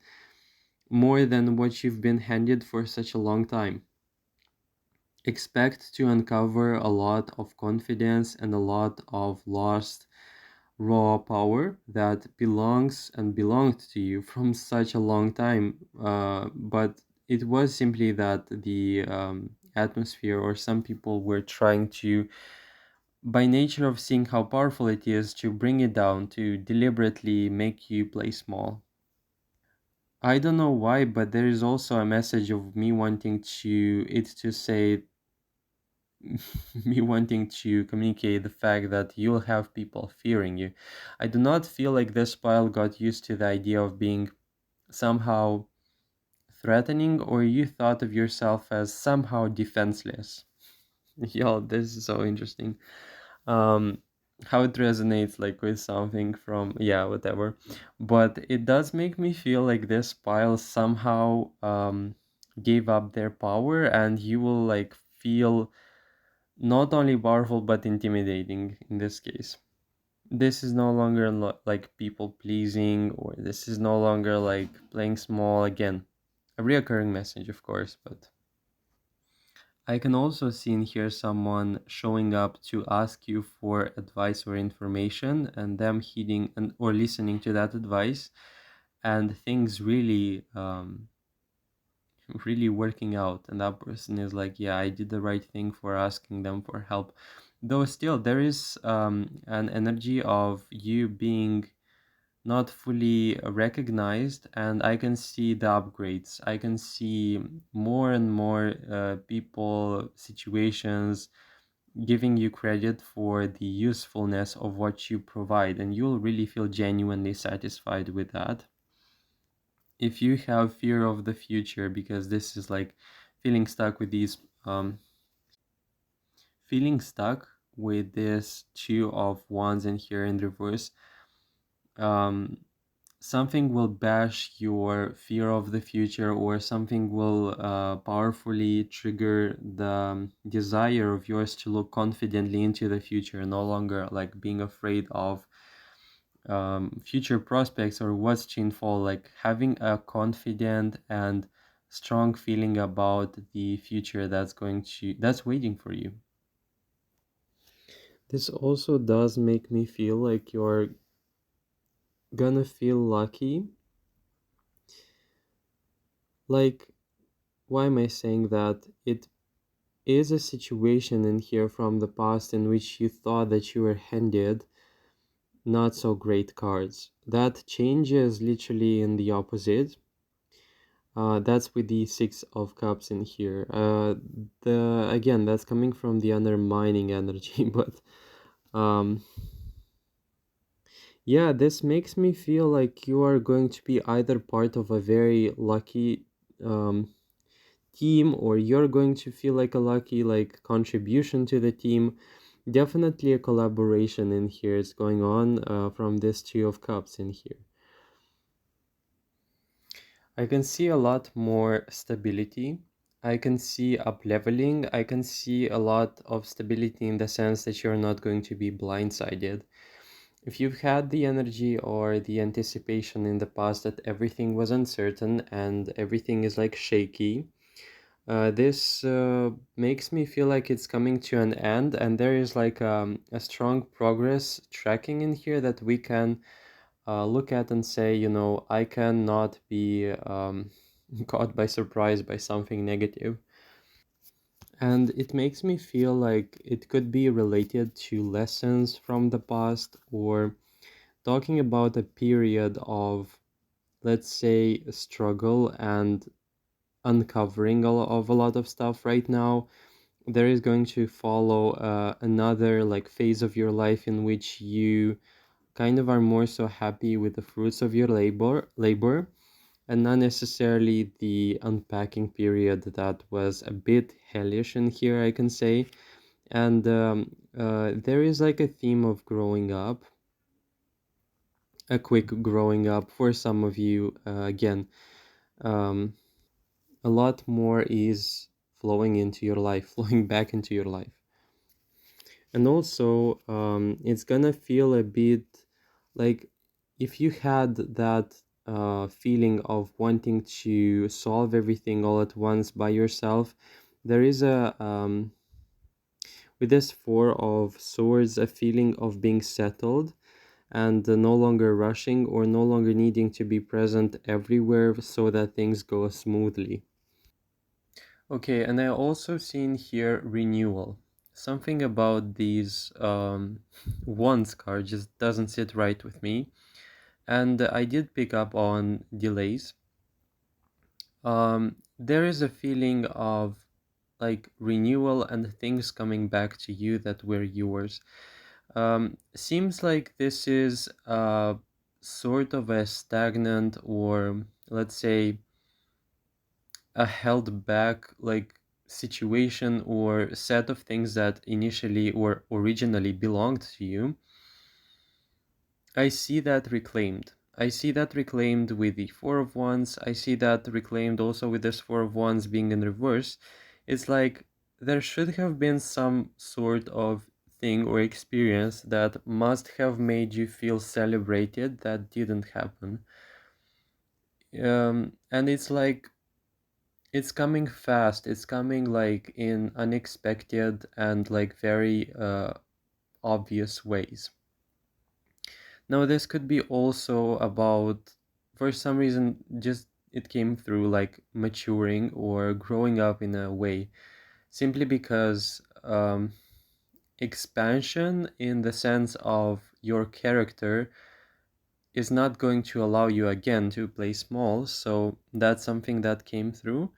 more than what you've been handed for such a long time. Expect to uncover a lot of confidence and a lot of lost raw power that belongs and belonged to you from such a long time. But it was simply that the atmosphere, or some people were trying to, by nature of seeing how powerful it is, to bring it down, to deliberately make you play small. I don't know why, but there is also a message of me wanting to it to say me wanting to communicate the fact that you'll have people fearing you. I do not feel like this pile got used to the idea of being somehow threatening, or you thought of yourself as somehow defenseless. Yo, this is so interesting. Um, how it resonates like with something from, yeah, whatever. But it does make me feel like this pile somehow gave up their power, and you will like feel not only powerful but intimidating in this case. This is no longer like people pleasing, or this is no longer like playing small again. A reoccurring message, of course, but I can also see and hear someone showing up to ask you for advice or information, and them heeding and or listening to that advice, and things really really working out, and that person is like, yeah, I did the right thing for asking them for help. Though still there is an energy of you being not fully recognized, and I can see the upgrades. I can see more and more people, situations giving you credit for the usefulness of what you provide, and you'll really feel genuinely satisfied with that. If you have fear of the future, because this is like feeling stuck with these feeling stuck with this two of wands and here in reverse, um something will bash your fear of the future, or something will powerfully trigger the desire of yours to look confidently into the future, no longer like being afraid of future prospects or what's to unfold, like having a confident and strong feeling about the future that's waiting for you. This also does make me feel like you're gonna feel lucky. Like, why am I saying that? It is a situation in here from the past in which you thought that you were handed not so great cards. That changes literally in the opposite. That's with the Six of Cups in here. The again, that's coming from the undermining energy, but um, yeah, this makes me feel like you are going to be either part of a very lucky um, team, or you're going to feel like a lucky like contribution to the team. Definitely a collaboration in here is going on from this Two of Cups in here. I can see a lot more stability. I can see up leveling. I can see a lot of stability in the sense that you're not going to be blindsided. If you've had the energy or the anticipation in the past that everything was uncertain and everything is like shaky, this makes me feel like it's coming to an end, and there is like a strong progress tracking in here that we can look at and say, I cannot be caught by surprise by something negative. And it makes me feel like it could be related to lessons from the past, or talking about a period of let's say, struggle and uncovering of a lot of stuff right now, there is going to follow another like phase of your life in which you kind of are more so happy with the fruits of your labor, and not necessarily the unpacking period that was a bit hellish in here, I can say. And there is like a theme of growing up, a quick growing up for some of you. Again, um, a lot more is flowing into your life, flowing back into your life. And also, it's gonna feel a bit like if you had that feeling of wanting to solve everything all at once by yourself, there is with this Four of Swords, a feeling of being settled and no longer rushing or no longer needing to be present everywhere so that things go smoothly. Okay, and I also seen here renewal. Something about these wands card just doesn't sit right with me. And I did pick up on delays. There is a feeling of like renewal and things coming back to you that were yours. Seems like this is sort of a stagnant, or let's say a held back like situation or set of things that initially or originally belonged to you. I see that reclaimed. I see that reclaimed with the Four of Wands. I see that reclaimed also with this Four of Wands being in reverse. It's like there should have been some sort of thing or experience that must have made you feel celebrated that didn't happen. And it's like it's coming fast. It's coming like in unexpected and like very obvious ways. Now, this could be also about, for some reason, just it came through like maturing or growing up in a way, simply because expansion in the sense of your character is not going to allow you again to play small. So that's something that came through.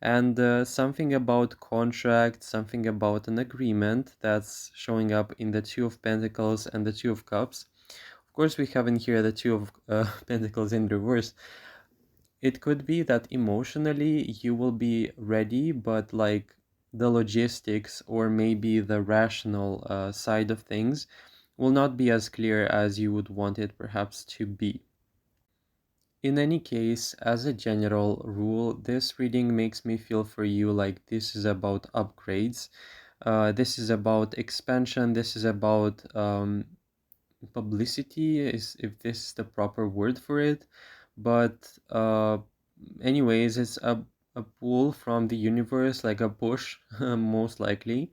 And something about contract, something about an agreement that's showing up in the Two of Pentacles and the Two of Cups. Of course, we have in here the Two of Pentacles in reverse. It could be that emotionally you will be ready, but like the logistics or maybe the rational side of things will not be as clear as you would want it perhaps to be. In any case, as a general rule, this reading makes me feel for you like this is about upgrades. This is about expansion. This is about publicity, is if this is the proper word for it. But anyways, it's a pull from the universe, like a push, most likely,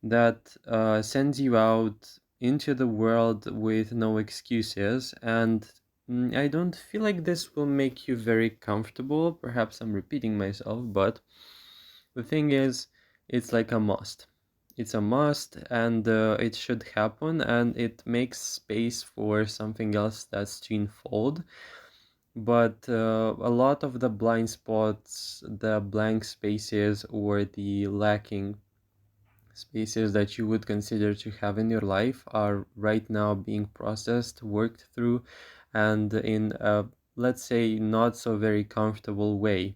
that sends you out into the world with no excuses. And I don't feel like this will make you very comfortable. Perhaps I'm repeating myself, but the thing is, it's like a must. It's a must, and it should happen, and it makes space for something else that's to unfold. But a lot of the blind spots, the blank spaces, or the lacking spaces that you would consider to have in your life are right now being processed, worked through, and in a, let's say, not so very comfortable way.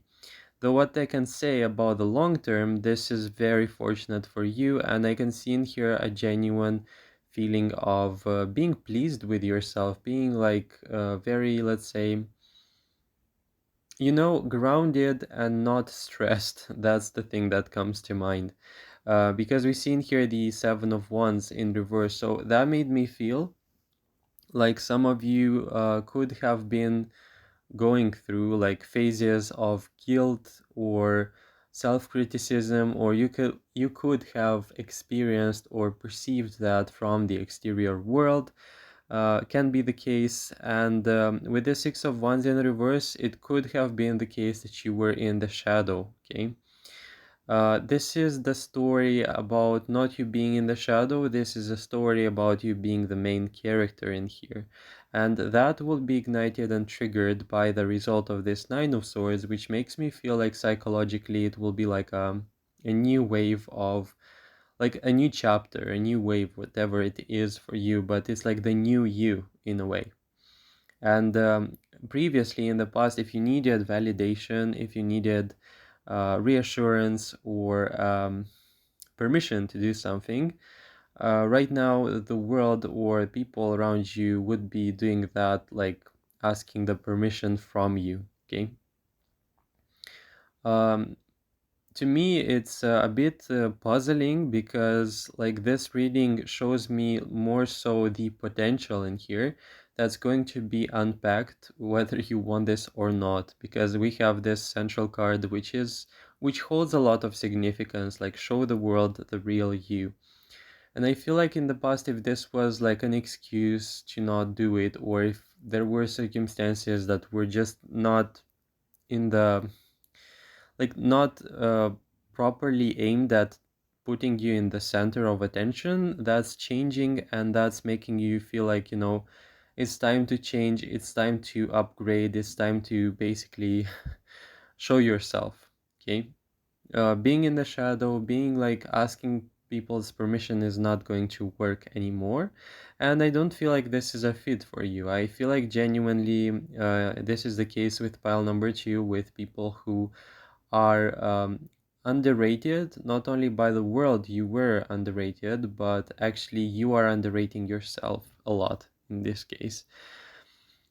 Though what I can say about the long term, this is very fortunate for you, and I can see in here a genuine feeling of being pleased with yourself, being like very, let's say, grounded and not stressed. That's the thing that comes to mind. Because we see in here the Seven of Wands in reverse, so that made me feel like some of you could have been going through like phases of guilt or self-criticism, or you could have experienced or perceived that from the exterior world. Can be the case. And with the Six of Wands in reverse, it could have been the case that you were in the shadow. Okay, This is the story about not you being in the shadow. This is a story about you being the main character in here. And that will be ignited and triggered by the result of this Nine of Swords, which makes me feel like psychologically it will be like a new wave of, like a new chapter, a new wave, whatever it is for you, but it's like the new you in a way. And previously in the past, if you needed validation, if you needed reassurance or permission to do something, right now the world or people around you would be doing that, like asking the permission from you. Okay. Um, to me it's a bit puzzling because like this reading shows me more so the potential in here that's going to be unpacked whether you want this or not, because we have this central card which holds a lot of significance, like show the world the real you. And I feel like in the past, if this was like an excuse to not do it, or if there were circumstances that were just not in the, like not properly aimed at putting you in the center of attention, that's changing and that's making you feel like, it's time to change, it's time to upgrade, it's time to basically show yourself. Okay. Being in the shadow, being like asking people's permission is not going to work anymore. And I don't feel like this is a fit for you. I feel like genuinely this is the case with pile number two, with people who are underrated, not only by the world you were underrated, but actually you are underrating yourself a lot in this case.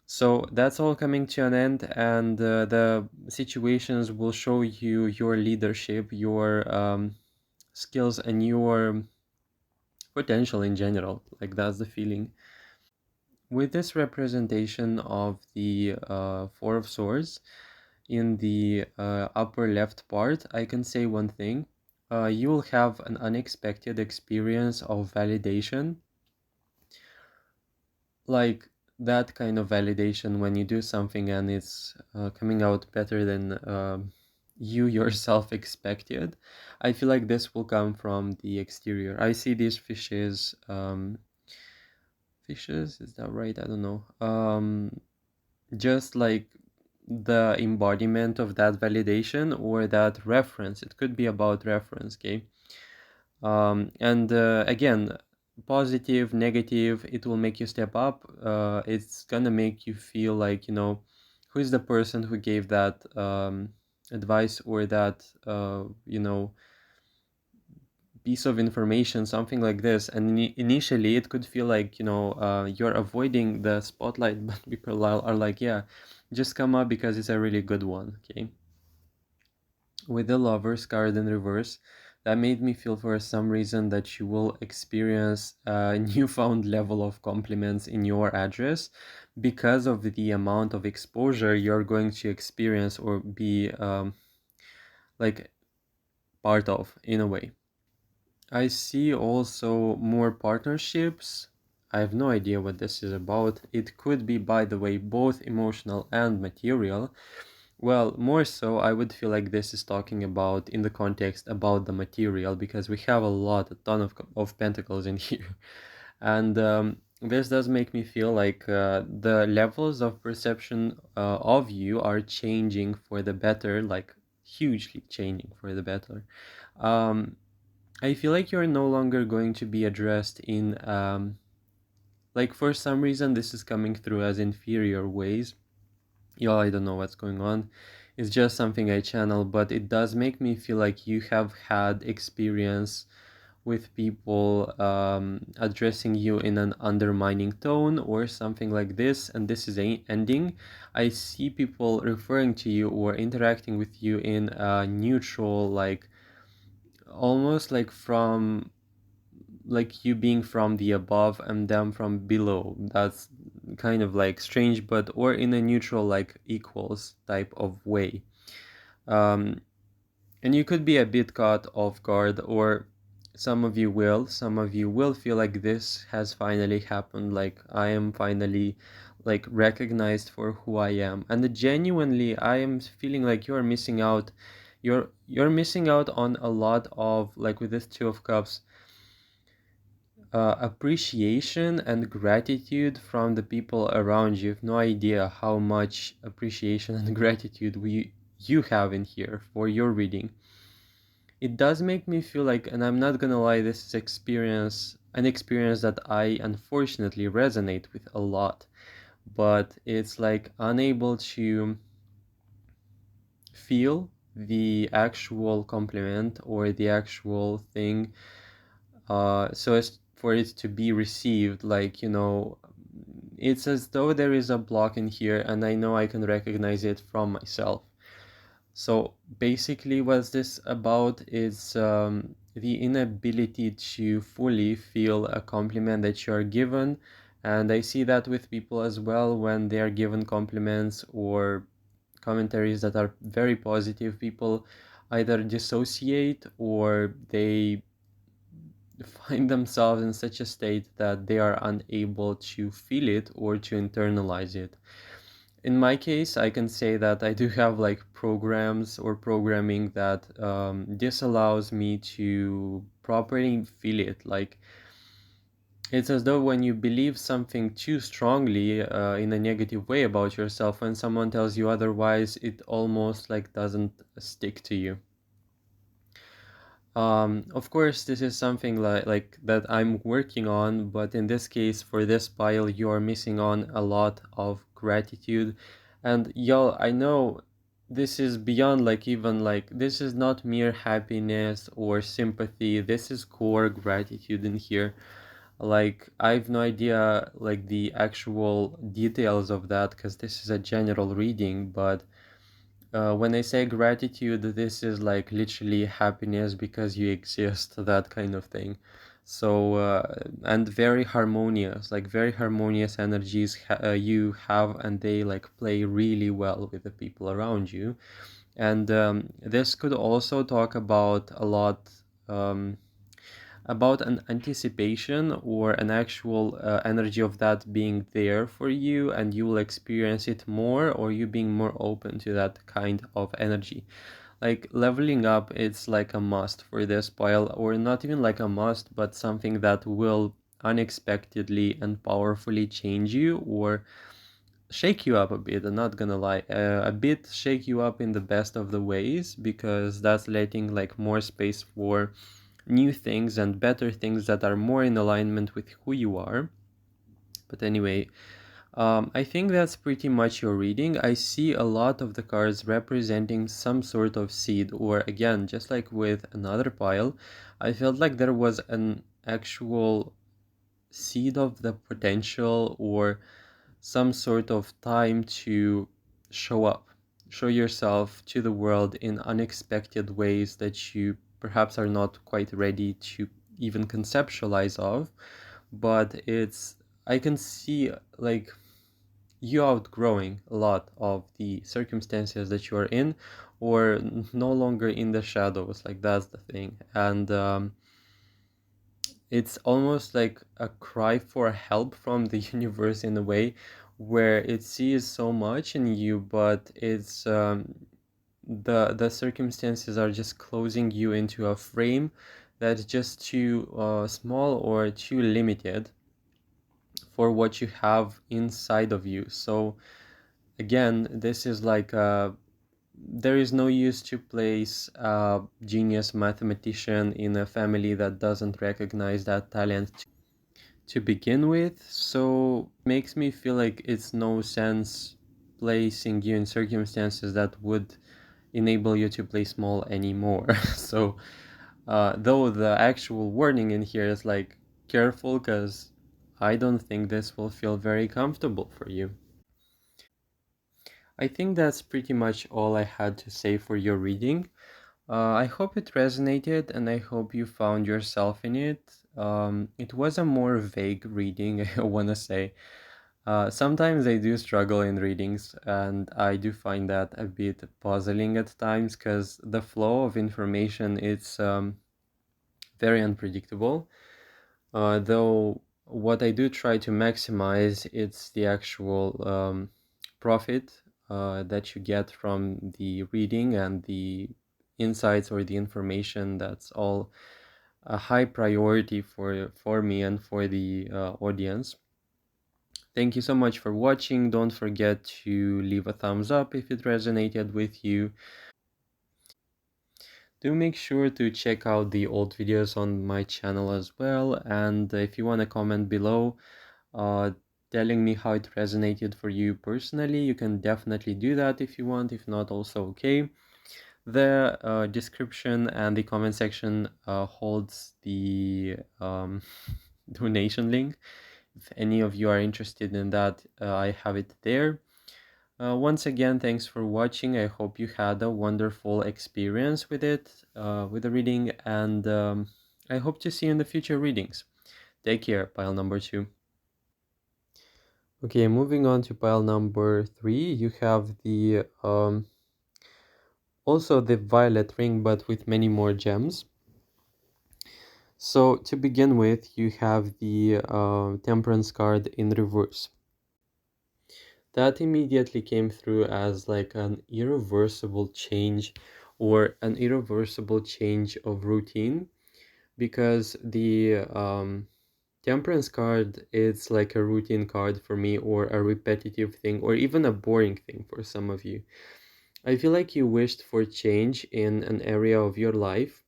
So that's all coming to an end, and the situations will show you your leadership, your skills, and your potential in general. Like that's the feeling. With this representation of the Four of Swords in the upper left part, I can say one thing. You will have an unexpected experience of validation, like that kind of validation when you do something and it's coming out better than you yourself expected. I feel like this will come from the exterior. I see these fishes, fishes, is that right? I don't know. Just like the embodiment of that validation or that reference. It could be about reference, okay? And again, positive, negative, it will make you step up. It's gonna make you feel like, who is the person who gave that advice or that, piece of information, something like this. And initially, it could feel like, you're avoiding the spotlight, but people are like, yeah, just come up because it's a really good one, okay? With the Lovers card in reverse, that made me feel for some reason that you will experience a newfound level of compliments in your address because of the amount of exposure you're going to experience or be like part of in a way. I see also more partnerships. I have no idea what this is about. It could be, by the way, both emotional and material. Well, more so, I would feel like this is talking about in the context about the material because we have a ton of pentacles in here. And this does make me feel like the levels of perception of you are changing for the better, like hugely changing for the better. Um, I feel like you're no longer going to be addressed in, like for some reason, this is coming through as inferior ways. Yeah, I don't know what's going on. It's just something I channel, but it does make me feel like you have had experience with people addressing you in an undermining tone or something like this, and this is ending. I see people referring to you or interacting with you in a neutral, like almost like from like you being from the above and them from below. That's kind of like strange, but or in a neutral, like equals type of way. Um, and you could be a bit caught off guard, or some of you will feel like this has finally happened, like I am finally like recognized for who I am. And genuinely, I am feeling like you're missing out you're missing out on a lot of, like with this Two of Cups, appreciation and gratitude from the people around you. You have no idea how much appreciation and gratitude you have in here for your reading. It does make me feel like, and I'm not gonna lie, this is an experience that I unfortunately resonate with a lot, but it's like unable to feel the actual compliment or the actual thing, so as for it to be received. Like, it's as though there is a block in here, and I know I can recognize it from myself. So basically, what's this about is the inability to fully feel a compliment that you are given. And I see that with people as well when they are given compliments or commentaries that are very positive. People either dissociate or they find themselves in such a state that they are unable to feel it or to internalize it. In my case, I can say that I do have like programs or programming that disallows me to properly feel it. Like, it's as though when you believe something too strongly in a negative way about yourself, when someone tells you otherwise, it almost like doesn't stick to you. Of course, this is something like that I'm working on, but in this case, for this pile, you are missing on a lot of gratitude. And y'all, I know this is beyond like even like this is not mere happiness or sympathy. This is core gratitude in here. Like, I've no idea like the actual details of that because this is a general reading, but when I say gratitude, this is like literally happiness because you exist, that kind of thing. So, and very harmonious, like very harmonious energies you have, and they like play really well with the people around you. And this could also talk about a lot. About an anticipation or an actual energy of that being there for you, and you will experience it more, or you being more open to that kind of energy. Like leveling up, it's like a must for this pile, or not even like a must, but something that will unexpectedly and powerfully change you or shake you up a bit. I'm not gonna lie, a bit shake you up in the best of the ways, because that's letting like more space for new things and better things that are more in alignment with who you are. But anyway, I think that's pretty much your reading. I see a lot of the cards representing some sort of seed, or again, just like with another pile, I felt like there was an actual seed of the potential or some sort of time to show up, show yourself to the world in unexpected ways that you perhaps are not quite ready to even conceptualize of. But I can see like you outgrowing a lot of the circumstances that you are in, or no longer in the shadows. Like, that's the thing. And it's almost like a cry for help from the universe in a way, where it sees so much in you, but it's the circumstances are just closing you into a frame that's just too small or too limited for what you have inside of you. So again, this is like there is no use to place a genius mathematician in a family that doesn't recognize that talent to begin with. So makes me feel like it's no sense placing you in circumstances that would enable you to play small anymore. So though the actual warning in here is like, careful, because I don't think this will feel very comfortable for you. I think that's pretty much all I had to say for your reading. I hope it resonated, and I hope you found yourself in it. It was a more vague reading, I want to say. Sometimes I do struggle in readings, and I do find that a bit puzzling at times, because the flow of information is very unpredictable. Though what I do try to maximize, it's the actual profit that you get from the reading and the insights or the information. That's all a high priority for me and for the audience. Thank you so much for watching. Don't forget to leave a thumbs up if it resonated with you. Do make sure to check out the old videos on my channel as well, and if you want to comment below uh, telling me how it resonated for you personally, you can definitely do that if you want. If not, also okay. The description and the comment section holds the donation link. If any of you are interested in that, I have it there. Once again, thanks for watching. I hope you had a wonderful experience with it, with the reading, and I hope to see you in the future readings. Take care, pile number 2. Okay, moving on to pile number 3, you have the also the violet ring, but with many more gems. So to begin with, you have the temperance card in reverse. That immediately came through as like an irreversible change or an irreversible change of routine, because the temperance card is like a routine card for me, or a repetitive thing, or even a boring thing for some of you. I feel like you wished for change in an area of your life.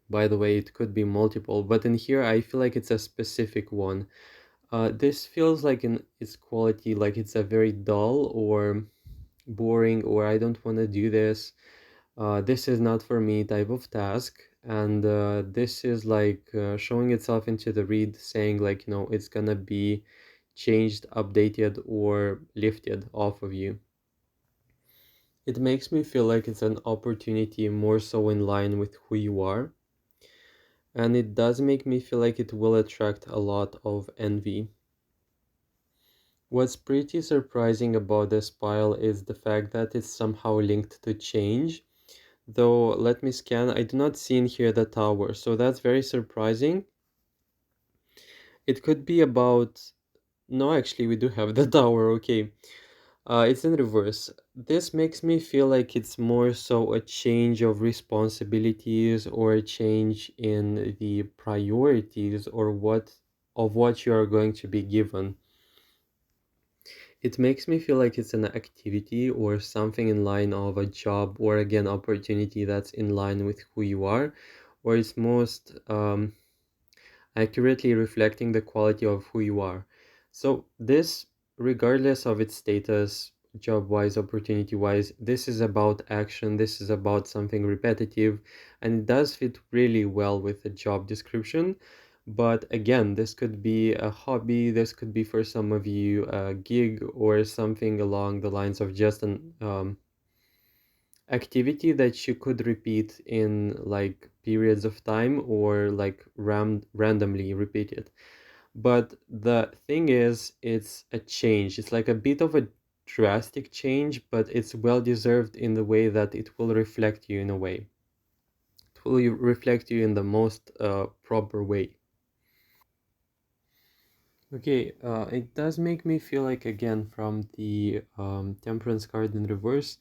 By the way, it could be multiple, but in here I feel like it's a specific one. This feels like in its quality, like it's a very dull or boring, or I don't want to do this. This is not for me type of task. And this is like showing itself into the read, saying like, it's gonna be changed, updated, or lifted off of you. It makes me feel like it's an opportunity more so in line with who you are. And it does make me feel like it will attract a lot of envy. What's pretty surprising about this pile is the fact that it's somehow linked to change. Though, let me scan, I do not see in here the tower, so that's very surprising. It could be about... No, actually, we do have the tower, okay. It's in reverse. This makes me feel like it's more so a change of responsibilities, or a change in the priorities, or what you are going to be given. It makes me feel like it's an activity or something in line of a job, or again opportunity that's in line with who you are, or it's most accurately reflecting the quality of who you are. So this, regardless of its status, job-wise, opportunity-wise, this is about action, this is about something repetitive, and it does fit really well with the job description. But again, this could be a hobby, this could be for some of you a gig, or something along the lines of just an activity that you could repeat in like periods of time, or like randomly repeat it. But the thing is, it's a change. It's like a bit of a drastic change, but it's well deserved in the way that it will reflect you in a way. It will reflect you in the most proper way. Okay, it does make me feel like, again, from the temperance card in reverse,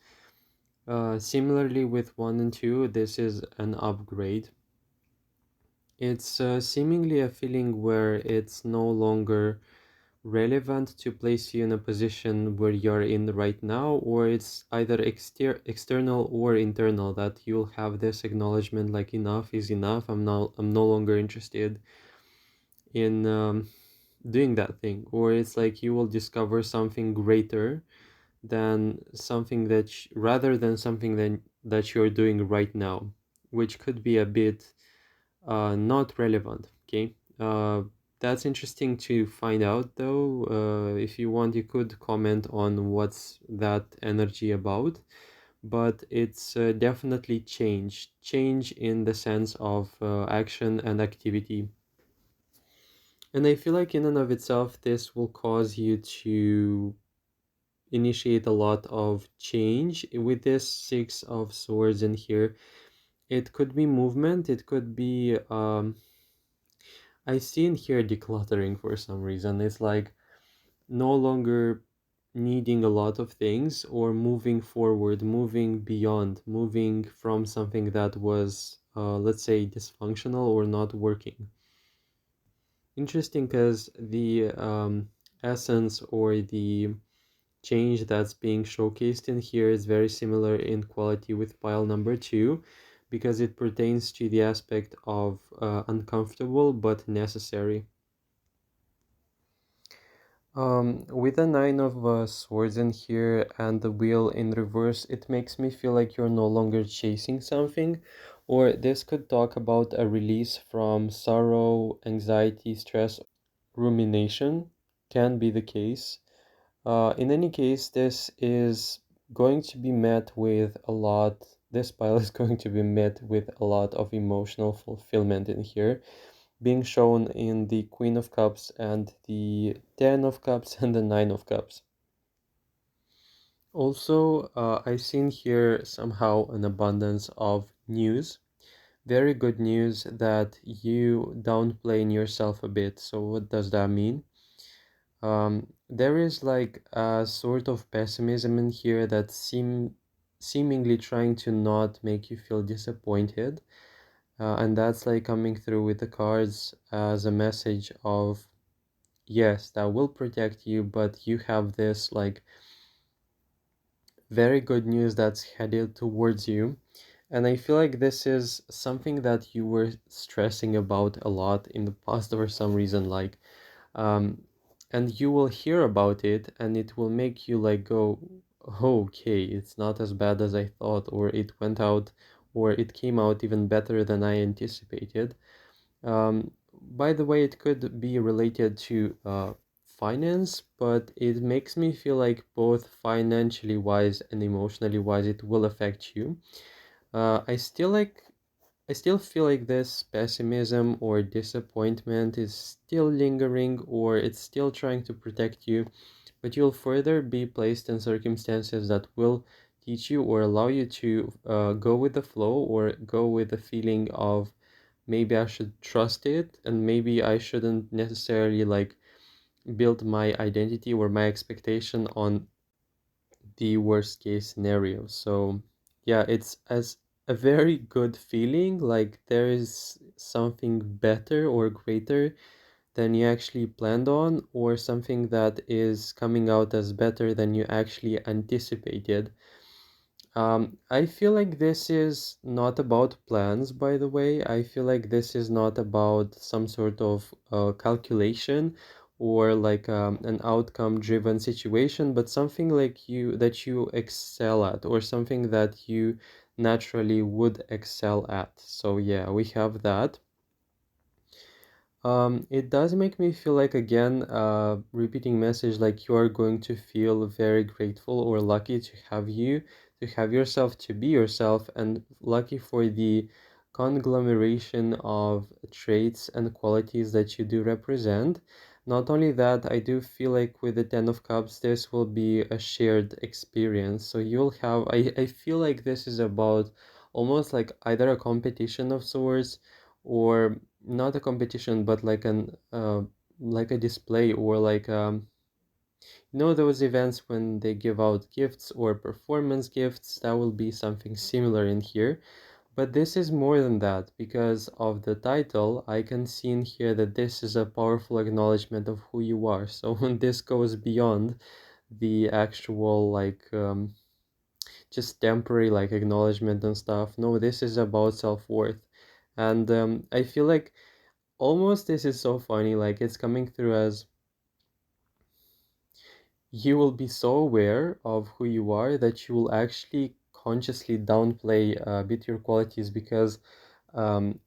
similarly with 1 and 2, this is an upgrade. It's seemingly a feeling where it's no longer relevant to place you in a position where you're in right now, or it's either external or internal, that you'll have this acknowledgement like enough is enough. I'm no longer interested in doing that thing, or it's like you will discover something greater than something rather than something that you're doing right now, which could be a bit not relevant. Okay, that's interesting to find out though. If you want, you could comment on what's that energy about, but it's definitely change in the sense of action and activity. And I feel like in and of itself, this will cause you to initiate a lot of change. With this 6 of Swords in here, it could be movement, it could be I see in here decluttering for some reason. It's like no longer needing a lot of things or moving forward, moving beyond, moving from something that was, let's say, dysfunctional or not working. Interesting because the essence or the change that's being showcased in here is very similar in quality with pile number two because it pertains to the aspect of uncomfortable but necessary. With the nine of swords in here and the wheel in reverse, it makes me feel like you're no longer chasing something, or this could talk about a release from sorrow, anxiety, stress, rumination. Can be the case. In any case, this is going to be met with a lot, this pile is going to be met with a lot of emotional fulfillment in here, being shown in the Queen of Cups and the Ten of Cups and the Nine of Cups. Also, I seen here somehow an abundance of news, very good news that you downplay in yourself a bit. So what does that mean? There is like a sort of pessimism in here that seemingly trying to not make you feel disappointed, and that's like coming through with the cards as a message of yes, that will protect you, but you have this like very good news that's headed towards you. And I feel like this is something that you were stressing about a lot in the past for some reason, like um, and you will hear about it and it will make you like go, "Oh, okay, it's not as bad as I thought," or it went out, or it came out even better than I anticipated. By the way, it could be related to finance, but it makes me feel like both financially wise and emotionally wise, it will affect you. I still like I still feel like this pessimism or disappointment is still lingering or it's still trying to protect you, but you'll further be placed in circumstances that will teach you or allow you to go with the flow or go with the feeling of maybe I should trust it and maybe I shouldn't necessarily like build my identity or my expectation on the worst case scenario. So yeah, it's as a very good feeling, like there is something better or greater than you actually planned on, or something that is coming out as better than you actually anticipated. I feel like this is not about plans, by the way. I feel like this is not about some sort of calculation or like an outcome-driven situation, but something like you that you excel at or something that you naturally would excel at. So yeah, we have that. It does make me feel like again, repeating message like you are going to feel very grateful or lucky to have yourself, to be yourself, and lucky for the conglomeration of traits and qualities that you do represent. Not only that, I do feel like with the Ten of Cups, this will be a shared experience. So you'll have, I feel like this is about almost like either a competition of sorts or not a competition but like a display or like those events when they give out gifts or performance gifts, that will be something similar in here. But this is more than that because of the title. I can see in here that this is a powerful acknowledgement of who you are. So when this goes beyond the actual like just temporary like acknowledgement and stuff, no, this is about self-worth. And I feel like almost this is so funny, like it's coming through as you will be so aware of who you are that you will actually consciously downplay a bit your qualities because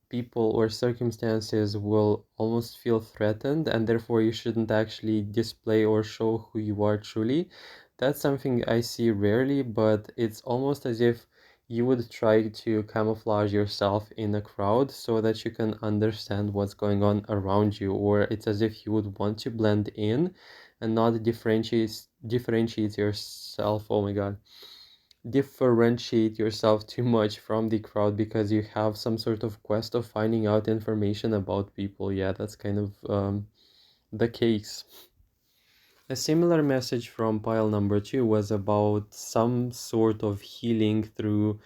people or circumstances will almost feel threatened, and therefore you shouldn't actually display or show who you are truly. That's something I see rarely, but it's almost as if you would try to camouflage yourself in a crowd so that you can understand what's going on around you, or it's as if you would want to blend in and not differentiate yourself. Oh my God, differentiate yourself too much from the crowd because you have some sort of quest of finding out information about people. Yeah, that's kind of the case. A similar message from pile number two was about some sort of healing through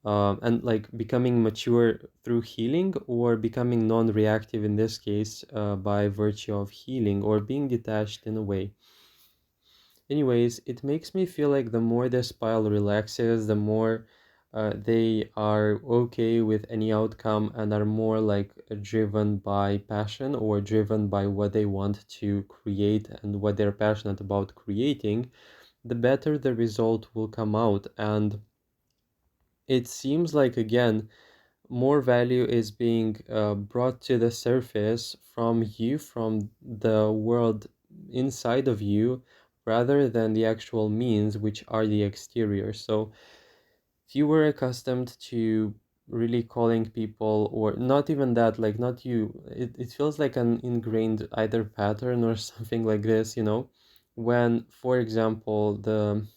and like becoming mature through healing, or becoming non-reactive in this case by virtue of healing, or being detached in a way. Anyways, it makes me feel like the more this pile relaxes, the more they are okay with any outcome and are more like driven by passion, or driven by what they want to create and what they're passionate about creating, the better the result will come out. And it seems like, again, more value is being brought to the surface from you, from the world inside of you, rather than the actual means, which are the exterior. So if you were accustomed to really calling people, or not even that, like not you, it feels like an ingrained either pattern or something like this, when, for example, the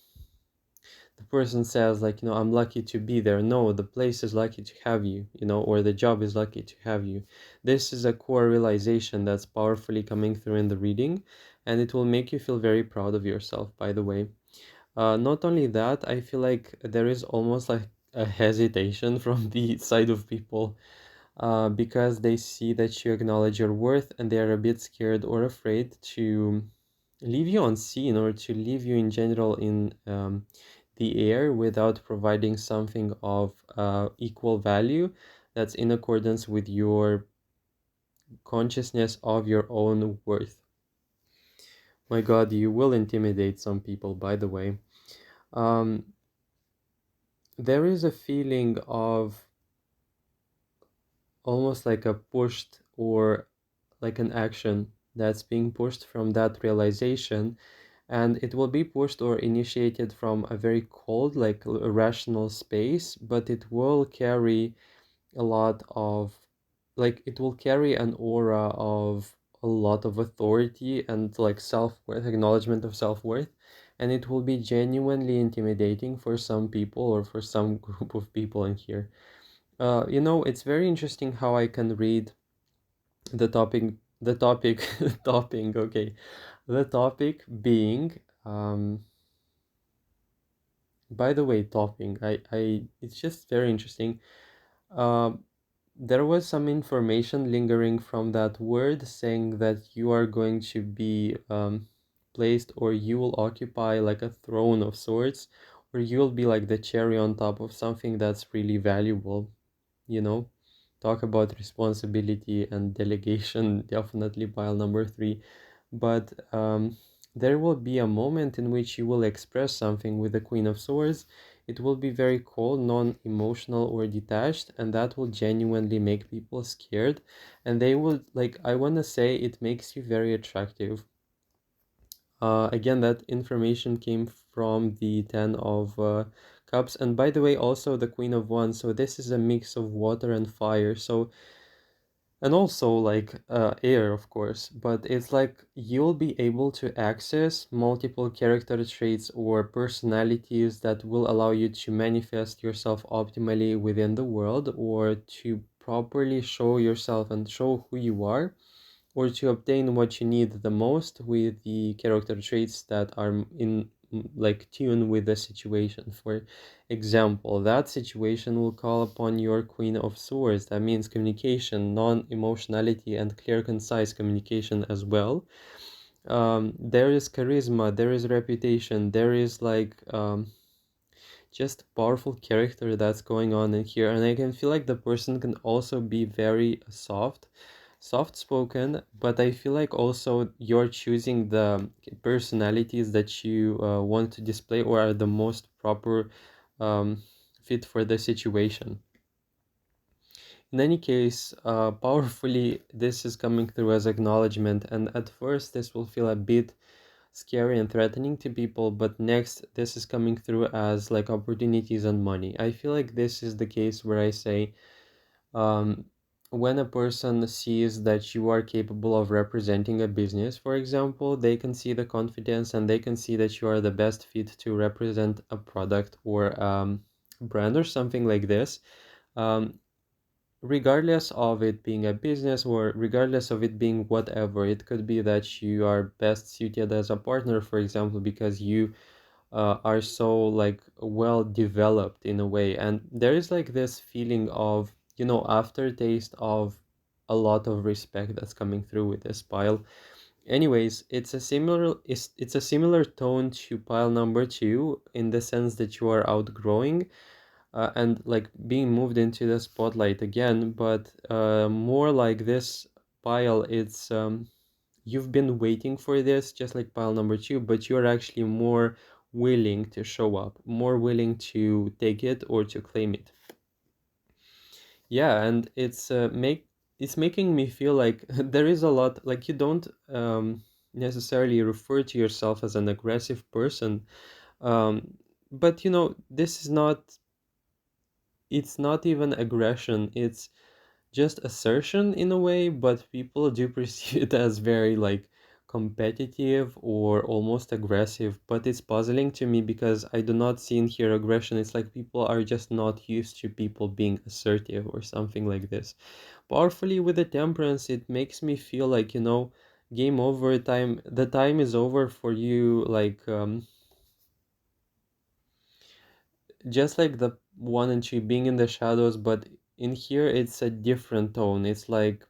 person says, like, I'm lucky to be there. No, the place is lucky to have you, or the job is lucky to have you. This is a core realization that's powerfully coming through in the reading, and it will make you feel very proud of yourself, by the way. Not only that, I feel like there is almost like a hesitation from the side of people, because they see that you acknowledge your worth, and they are a bit scared or afraid to leave you unseen, or to leave you in general in the air without providing something of equal value that's in accordance with your consciousness of your own worth. My God, you will intimidate some people, by the way. Um, there is a feeling of almost like a pushed, or like an action that's being pushed from that realization, and it will be pushed or initiated from a very cold, like a rational space, but it will carry a lot of, like, it will carry an aura of a lot of authority and like self-worth, acknowledgement of self-worth, and it will be genuinely intimidating for some people, or for some group of people in here. It's very interesting how I can read the topic topping, okay, the topic being, by the way, topping, it's just very interesting. um there was some information lingering from that word, saying that you are going to be placed, or you will occupy like a throne of sorts, or you will be like the cherry on top of something that's really valuable, you know talk about responsibility and delegation. Definitely pile number three. But there will be a moment in which you will express something with the Queen of Swords. It will be very cold, non-emotional, or detached, and that will genuinely make people scared. And they will, like, I want to say, it makes you very attractive. Again, that information came from the Ten of Cups, and by the way, also the Queen of Wands. So this is a mix of water and fire. So, and also like air, of course, but it's like you'll be able to access multiple character traits or personalities that will allow you to manifest yourself optimally within the world, or to properly show yourself and show who you are, or to obtain what you need the most with the character traits that are in like tune with the situation. For example, that situation will call upon your Queen of Swords. That means communication, non-emotionality, and clear, concise communication as well. There is charisma, there is reputation, there is like just powerful character that's going on in here, and I can feel like the person can also be very soft spoken, but I feel like also you're choosing the personalities that you want to display, or are the most proper fit for the situation. In any case, powerfully, this is coming through as acknowledgement, and at first this will feel a bit scary and threatening to people, but next this is coming through as like opportunities and money. I feel like this is the case where I say, um, when a person sees that you are capable of representing a business, for example, they can see the confidence, and they can see that you are the best fit to represent a product or brand or something like this. Um, regardless of it being a business or regardless of it being whatever, it could be that you are best suited as a partner, for example, because you are so like well developed in a way. And there is like this feeling of, aftertaste of a lot of respect that's coming through with this pile. Anyways, it's a similar tone to pile number two in the sense that you are outgrowing and like being moved into the spotlight again, but more like this pile, it's you've been waiting for this, just like pile number two, but you're actually more willing to show up, more willing to take it or to claim it. Yeah, and it's making me feel like there is a lot, like you don't necessarily refer to yourself as an aggressive person, um, but this is not, it's not even aggression, it's just assertion in a way, but people do perceive it as very like competitive or almost aggressive. But it's puzzling to me because I do not see in here aggression. It's like people are just not used to people being assertive or something like this. Powerfully with the temperance, it makes me feel like, game over, time, the time is over for you, like just like the one and two being in the shadows, but in here it's a different tone. It's like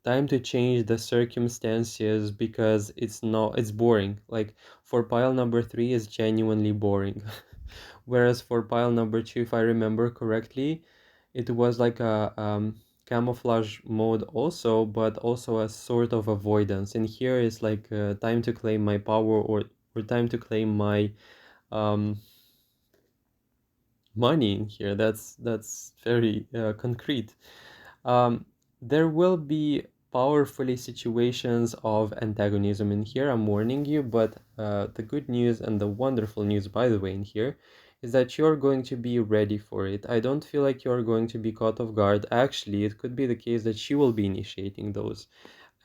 time to change the circumstances because it's boring. Like for pile number three is genuinely boring. Whereas for pile number two, if I remember correctly, it was like a camouflage mode also, but also a sort of avoidance. And here is like time to claim my power, or time to claim my um money in here. That's very concrete. Um, there will be powerfully situations of antagonism in here. I'm warning you, but the good news and the wonderful news, by the way, in here is that you're going to be ready for it. I don't feel like you're going to be caught off guard. Actually, it could be the case that she will be initiating those.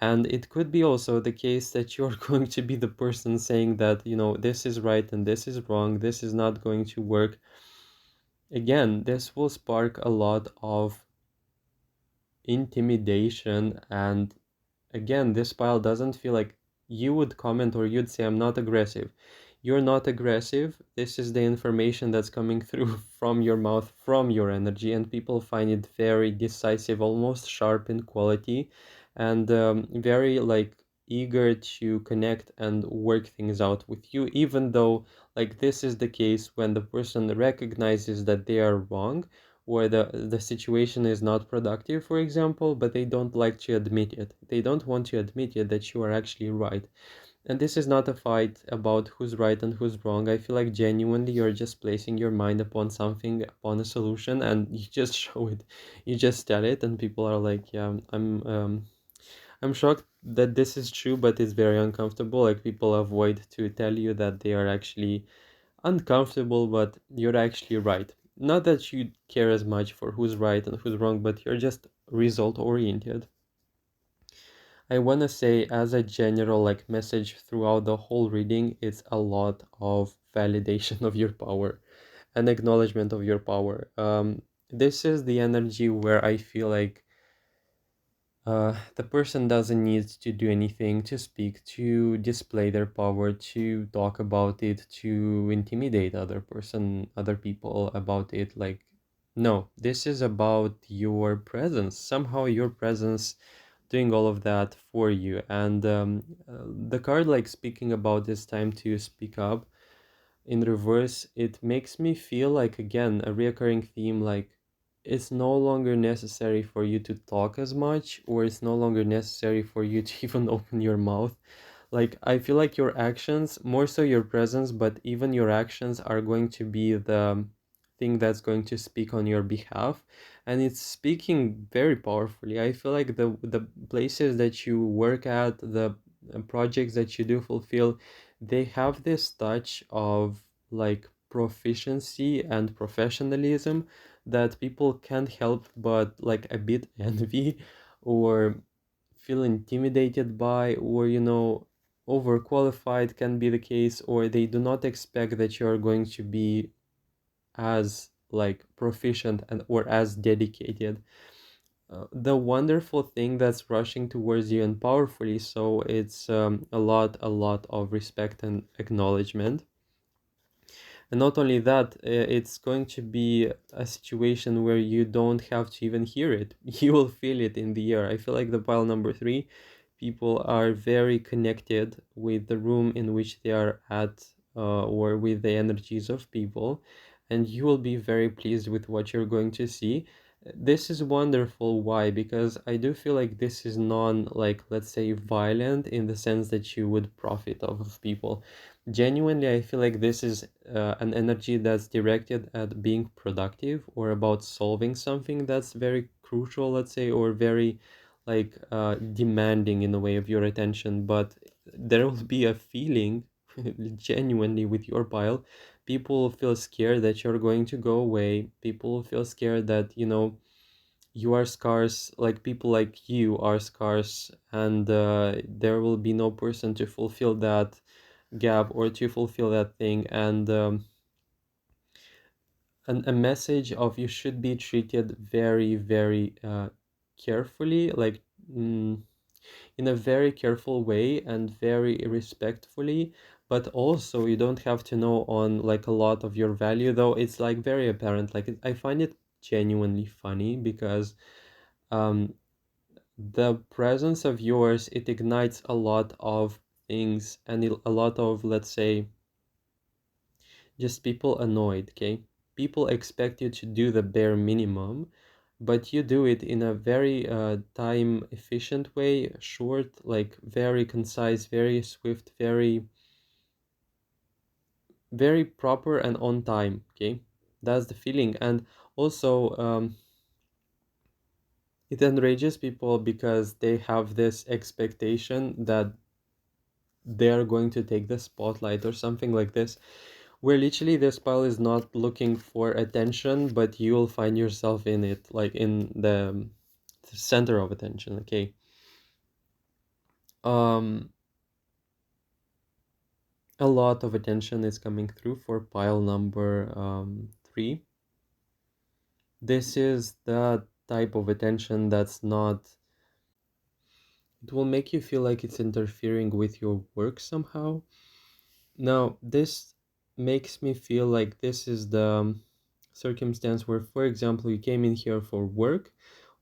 And it could be also the case that you're going to be the person saying that, this is right and this is wrong, this is not going to work. Again, this will spark a lot of intimidation. And again, this pile doesn't feel like you would comment or you'd say, I'm not aggressive. You're not aggressive. This is the information that's coming through from your mouth, from your energy, and people find it very decisive, almost sharp in quality, and very like eager to connect and work things out with you, even though like this is the case when the person recognizes that they are wrong or the situation is not productive, for example, but they don't like to admit it. They don't want to admit it that you are actually right. And this is not a fight about who's right and who's wrong. I feel like genuinely you're just placing your mind upon something, upon a solution, and you just show it. You just tell it, and people are like, yeah, I'm shocked that this is true, but it's very uncomfortable. Like people avoid to tell you that they are actually uncomfortable, but you're actually right. Not that you care as much for who's right and who's wrong, but you're just result oriented. I want to say, as a general like message throughout the whole reading, it's a lot of validation of your power and acknowledgement of your power. This is the energy where I feel like the person doesn't need to do anything to speak, to display their power, to talk about it, to intimidate other people about it. Like, no, this is about your presence. Somehow your presence doing all of that for you. And the card, like speaking about this time to speak up in reverse, it makes me feel like, again, a reoccurring theme, like it's no longer necessary for you to talk as much, or it's no longer necessary for you to even open your mouth. Like, I feel like your actions, more so your presence, but even your actions are going to be the thing that's going to speak on your behalf. And it's speaking very powerfully. I feel like the places that you work at, the projects that you do fulfill, they have this touch of like proficiency and professionalism that people can't help but like a bit envy or feel intimidated by, or overqualified can be the case, or they do not expect that you're going to be as like proficient and or as dedicated. The wonderful thing that's rushing towards you and powerfully so, it's a lot of respect and acknowledgement. And not only that, it's going to be a situation where you don't have to even hear it. You will feel it in the air. I feel like the pile number three, people are very connected with the room in which they are at, or with the energies of people, and you will be very pleased with what you're going to see. This is wonderful. Why? Because I do feel like this is non, like, let's say, violent in the sense that you would profit off of people. Genuinely, I feel like this is an energy that's directed at being productive or about solving something that's very crucial, let's say, or very like demanding in a way of your attention. But there will be a feeling genuinely with your pile. People feel scared that you're going to go away. People feel scared that, you are scarce, like people like you are scarce, and there will be no person to fulfill that gap or to fulfill that thing. And a message of you should be treated very, very carefully, like, mm, in a very careful way and very respectfully. But also you don't have to know on like a lot of your value, though it's like very apparent. Like I find it genuinely funny because um the presence of yours, it ignites a lot of things, and a lot of, let's say, just people annoyed. Okay, people expect you to do the bare minimum, but you do it in a very time efficient way, short, like very concise, very swift, very, very proper and on time. Okay, that's the feeling. And also, it enrages people because they have this expectation that they're going to take the spotlight or something like this, where literally this pile is not looking for attention, but you will find yourself in it, like in the center of attention. Okay. um a lot of attention is coming through for pile number three. This is the type of attention that's not, it will make you feel like it's interfering with your work somehow. Now, this makes me feel like this is the circumstance where, for example, you came in here for work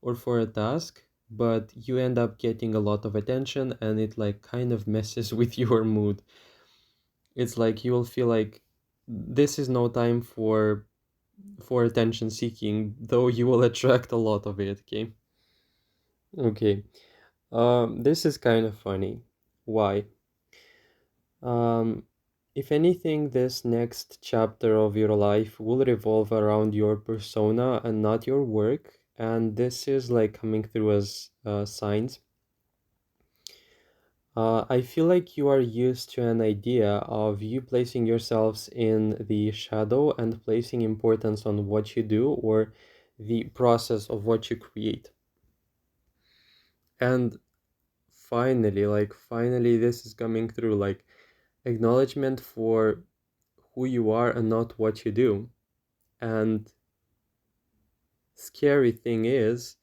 or for a task, but you end up getting a lot of attention and it like kind of messes with your mood. It's like you will feel like this is no time for attention seeking, though you will attract a lot of it. Okay. Okay. This is kind of funny. Why? Um, if anything, this next chapter of your life will revolve around your persona and not your work. And this is like coming through as signs. I feel like you are used to an idea of you placing yourselves in the shadow and placing importance on what you do or the process of what you create. And finally, this is coming through like acknowledgement for who you are and not what you do. And scary thing is,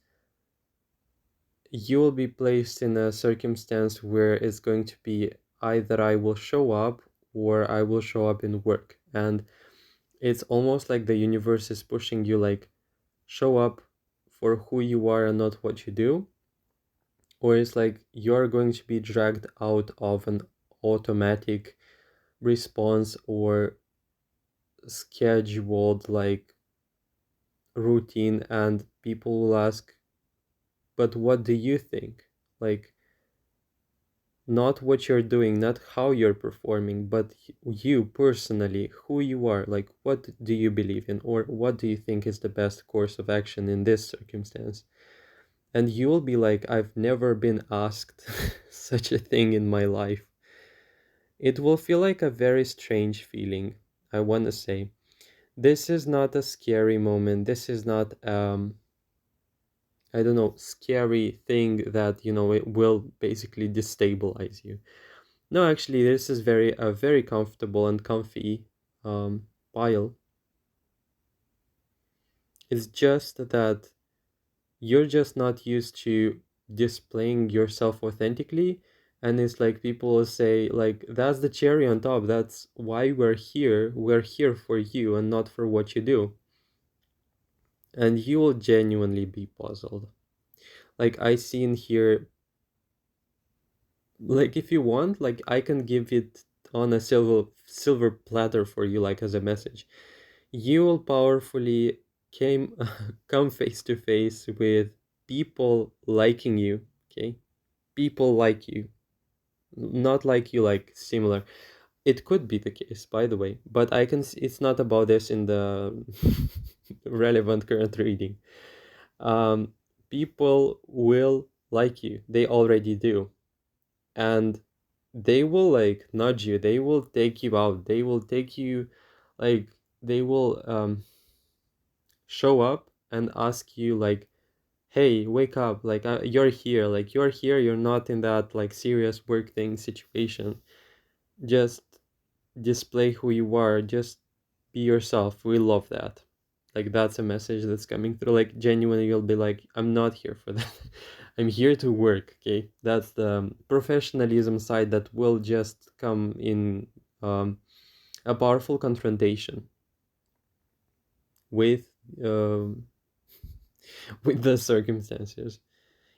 you will be placed in a circumstance where it's going to be either I will show up or I will show up in work. And it's almost like the universe is pushing you like show up for who you are and not what you do. Or it's like you're going to be dragged out of an automatic response or scheduled like routine, and people will ask, but what do you think? Like, not what you're doing, not how you're performing, but you personally, who you are, like, what do you believe in, or what do you think is the best course of action in this circumstance? And you'll be like, I've never been asked such a thing in my life. It will feel like a very strange feeling, I want to say. This is not a scary moment. This is not I don't know, scary thing that, it will basically destabilize you. No, actually, this is very comfortable and comfy pile. It's just that you're just not used to displaying yourself authentically. And it's like people will say, like, that's the cherry on top. That's why we're here. We're here for you and not for what you do. And you will genuinely be puzzled. Like, I see in here, like, if you want, like, I can give it on a silver platter for you, like, as a message. You will powerfully came come face to face with people liking you, okay? People like you, not like you, like similar. It could be the case, by the way, but it's not about this in the relevant current reading. Um, People will like you. They already do. And they will like nudge you. They will take you out. They will take you, like, they will show up and ask you, like, hey, wake up, like, you're here, like, you're here, you're not in that, like, serious work thing situation. Just display who you are, just be yourself. We love that. Like, that's a message that's coming through. Like, genuinely, you'll be like, I'm not here for that. I'm here to work, okay? That's the professionalism side that will just come in a powerful confrontation with um, with the circumstances.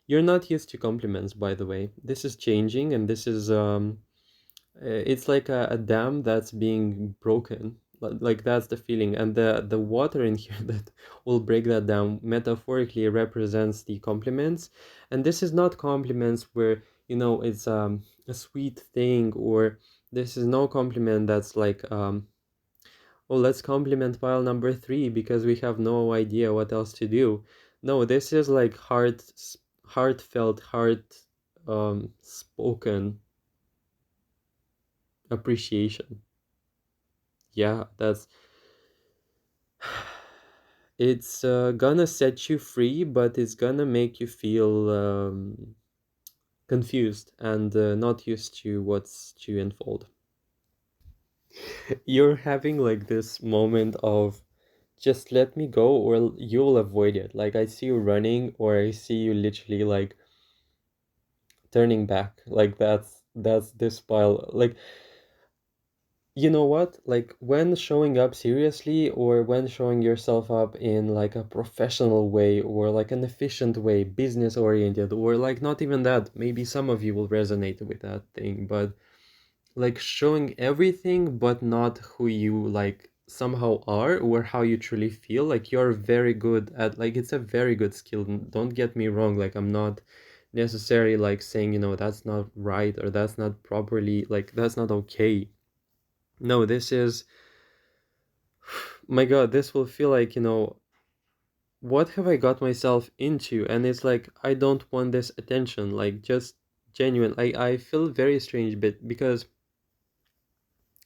You're not used to compliments, by the way. This is changing, and this is it's like a dam that's being broken. Like, that's the feeling, and the water in here that will break that dam metaphorically represents the compliments. And this is not compliments where, it's a sweet thing, or this is no compliment that's like, oh, let's compliment pile number three because we have no idea what else to do. No, this is like heartfelt, spoken appreciation. Yeah, it's gonna set you free, but it's gonna make you feel confused and not used to what's to unfold. You're having like this moment of just let me go or you'll avoid it. Like, I see you running, or I see you literally like turning back. Like, that's this pile. Like, you know what? Like, when showing up seriously, or when showing yourself up in like a professional way, or like an efficient way, business oriented, or like not even that, maybe some of you will resonate with that thing, but like showing everything but not who you like somehow are, or how you truly feel. Like, you're very good at, like, it's a very good skill. Don't get me wrong. Like, I'm not necessarily like saying, that's not right, or that's not properly, like, that's not okay. No, this is, my God, this will feel like, what have I got myself into? And it's like, I don't want this attention, like, just genuine. I feel very strange bit because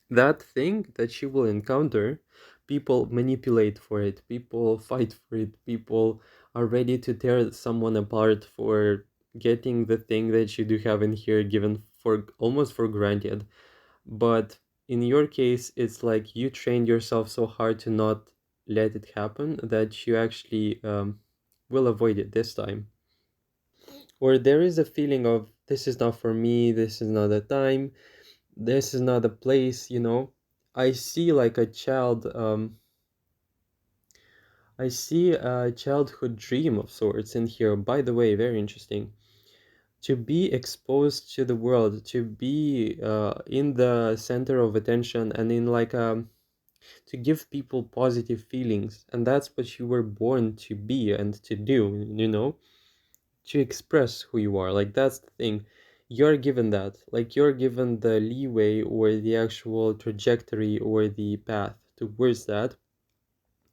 that thing that you will encounter, people manipulate for it, people fight for it, people are ready to tear someone apart for getting the thing that you do have in here given for almost for granted. But in your case, it's like you trained yourself so hard to not let it happen that you actually will avoid it this time. Or there is a feeling of, this is not for me, this is not the time, this is not a place. I see like a child, I see a childhood dream of sorts in here. By the way, very interesting. To be exposed to the world, to be in the center of attention, and in like to give people positive feelings. And that's what you were born to be and to do, to express who you are. Like, that's the thing. You're given that. Like, you're given the leeway or the actual trajectory or the path towards that.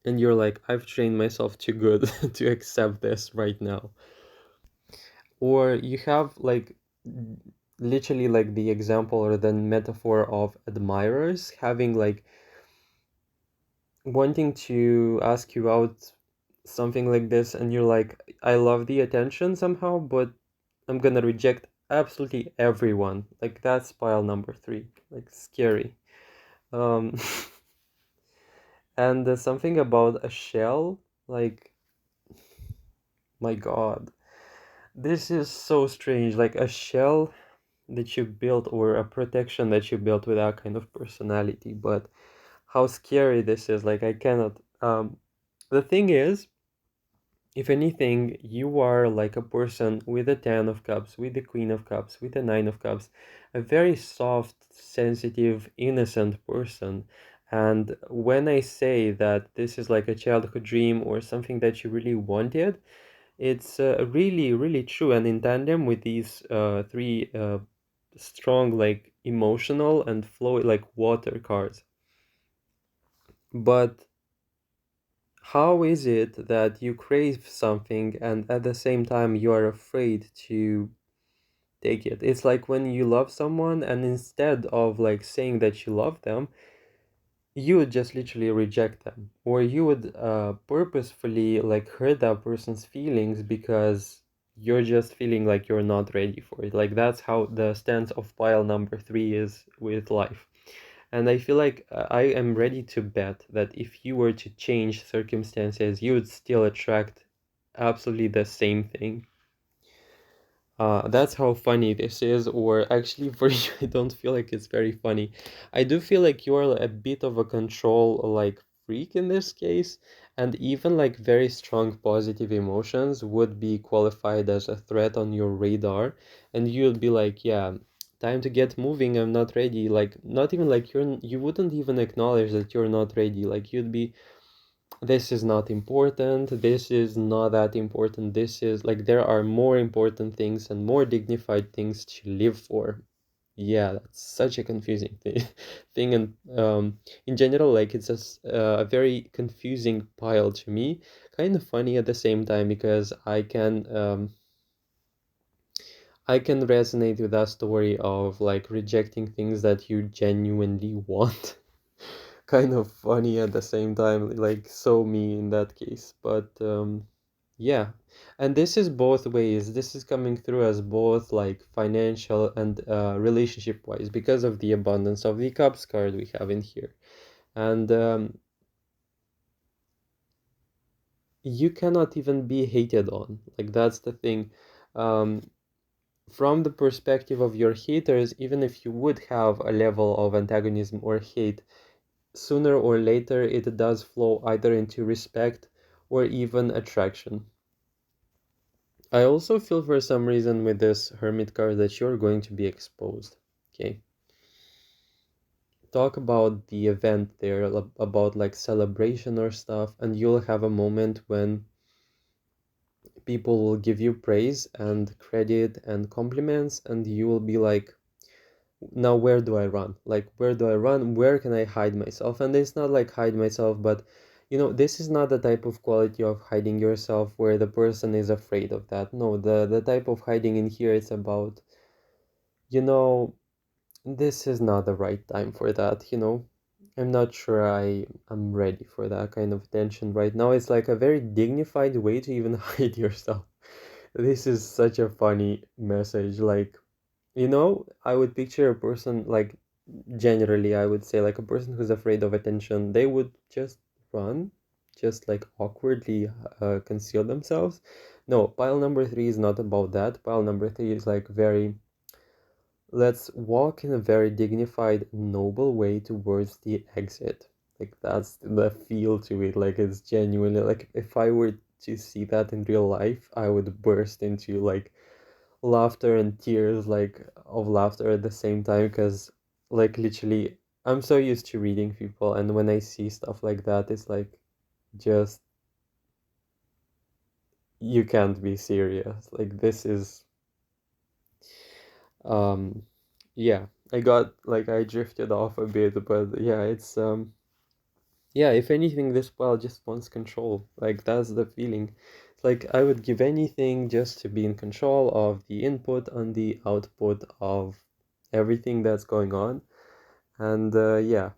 And you're like, I've trained myself too good to accept this right now. Or you have like literally like the example or the metaphor of admirers having like wanting to ask you out, something like this, and you're like, I love the attention somehow, but I'm gonna reject absolutely everyone. Like, that's pile number three. Like, scary. Um, and something about a shell. Like, my God, this is so strange. Like a shell that you built or a protection that you built with that kind of personality. But how scary this is. Like, I cannot. The thing is, if anything, you are like a person with a 10 of cups, with the queen of cups, with a 9 of cups, a very soft, sensitive, innocent person. And when I say that this is like a childhood dream or something that you really wanted, it's really, really true. And in tandem with these three strong, like emotional and flow, like water cards. But how is it that you crave something and at the same time you are afraid to take it? It's like when you love someone and instead of like saying that you love them, you would just literally reject them, or you would purposefully like hurt that person's feelings because you're just feeling like you're not ready for it. Like that's how the stance of pile number three is with life. And I feel like I am ready to bet that if you were to change circumstances, you would still attract absolutely the same thing. That's how funny this is, or actually for you, I don't feel like it's very funny. I do feel like you're a bit of a control like freak in this case, and even like very strong positive emotions would be qualified as a threat on your radar, and you'd be like, yeah, time to get moving, I'm not ready. Like not even like you wouldn't even acknowledge that you're not ready. Like you'd be, this is not important, this is not that important, this is like there are more important things and more dignified things to live for. Yeah, that's such a confusing thing. And in general, like it's a very confusing pile to me, kind of funny at the same time because I can resonate with that story of like rejecting things that you genuinely want. Kind of funny at the same time, like so me in that case. But yeah, and this is both ways. This is coming through as both like financial and relationship wise because of the abundance of the cups card we have in here. And you cannot even be hated on. Like that's the thing. Um, from the perspective of your haters, even if you would have a level of antagonism or hate, sooner or later it does flow either into respect or even attraction. I also feel for some reason with this Hermit card that you're going to be exposed. Okay. Talk about the event there, about like celebration or stuff, and you'll have a moment when people will give you praise and credit and compliments, and you will be like, now where do I run? Like, where do I run? Where can I hide myself? And it's not like hide myself, but this is not the type of quality of hiding yourself where the person is afraid of that. No, the type of hiding in here is about, you know, this is not the right time for that. I'm not sure I'm ready for that kind of attention right now. It's like a very dignified way to even hide yourself. This is such a funny message. Like, I would picture a person like generally, I would say like a person who's afraid of attention, they would just run, just like awkwardly conceal themselves. No, pile number three is not about that. Pile number three is like very, let's walk in a very dignified, noble way towards the exit. Like that's the feel to it. Like it's genuinely like if I were to see that in real life, I would burst into like laughter and tears, like of laughter at the same time, because like literally I'm so used to reading people, and when I see stuff like that, it's like just you can't be serious. Like this is um yeah, I drifted off a bit, but yeah, it's yeah, if anything, this pile just wants control. Like that's the feeling. It's like I would give anything just to be in control of the input and the output of everything that's going on. And yeah,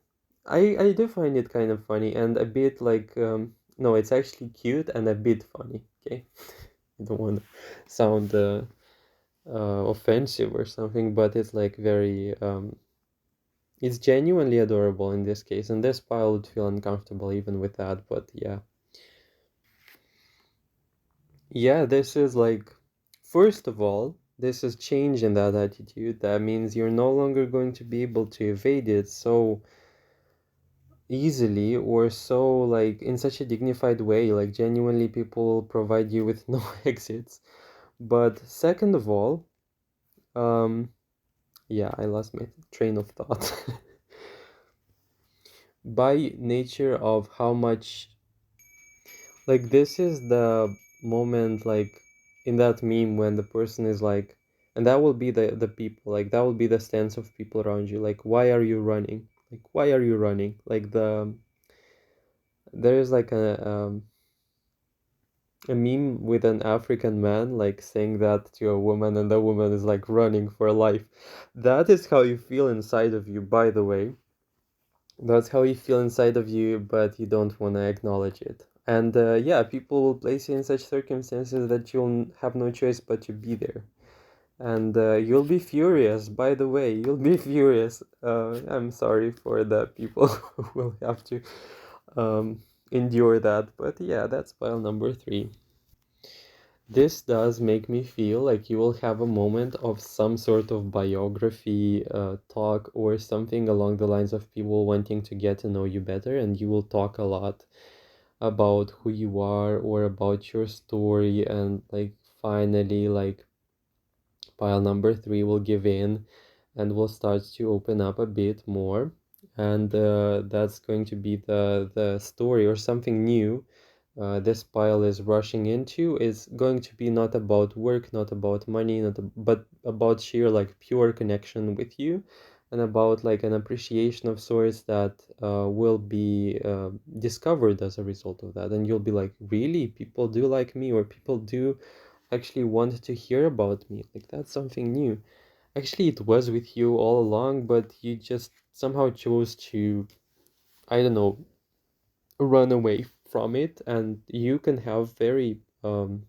I do find it kind of funny and a bit like no, it's actually cute and a bit funny. Okay, I don't want to sound offensive or something, but it's like very it's genuinely adorable in this case, and this pile would feel uncomfortable even with that, but yeah. Yeah, this is like, first of all, this is change in that attitude. That means you're no longer going to be able to evade it so easily or so like in such a dignified way. Like genuinely, people provide you with no exits. But second of all, um, yeah, I lost my train of thought. By nature of how much, like, this is the moment, like, in that meme when the person is like, and that will be the people, like, that will be the stance of people around you, like, why are you running? Like, why are you running? Like, there is like a meme with an African man, like, saying that to a woman, and the woman is like running for life. That is how you feel inside of you, by the way. That's how you feel inside of you, but you don't want to acknowledge it. And yeah, people will place you in such circumstances that you'll have no choice but to be there. And you'll be furious, by the way, you'll be furious. I'm sorry for the people who will have to um, endure that. But yeah, that's pile number three. This does make me feel like you will have a moment of some sort of biography talk or something along the lines of people wanting to get to know you better, and you will talk a lot about who you are or about your story, and like finally, like pile number three will give in and will start to open up a bit more, and that's going to be the story or something new this pile is rushing into is going to be not about work, not about money, but about sheer like pure connection with you, and about like an appreciation of sorts that will be discovered as a result of that. And you'll be like, really, people do like me, or people do actually want to hear about me. Like that's something new. Actually, it was with you all along, but you just somehow chose to, I don't know, run away from it, and you can have very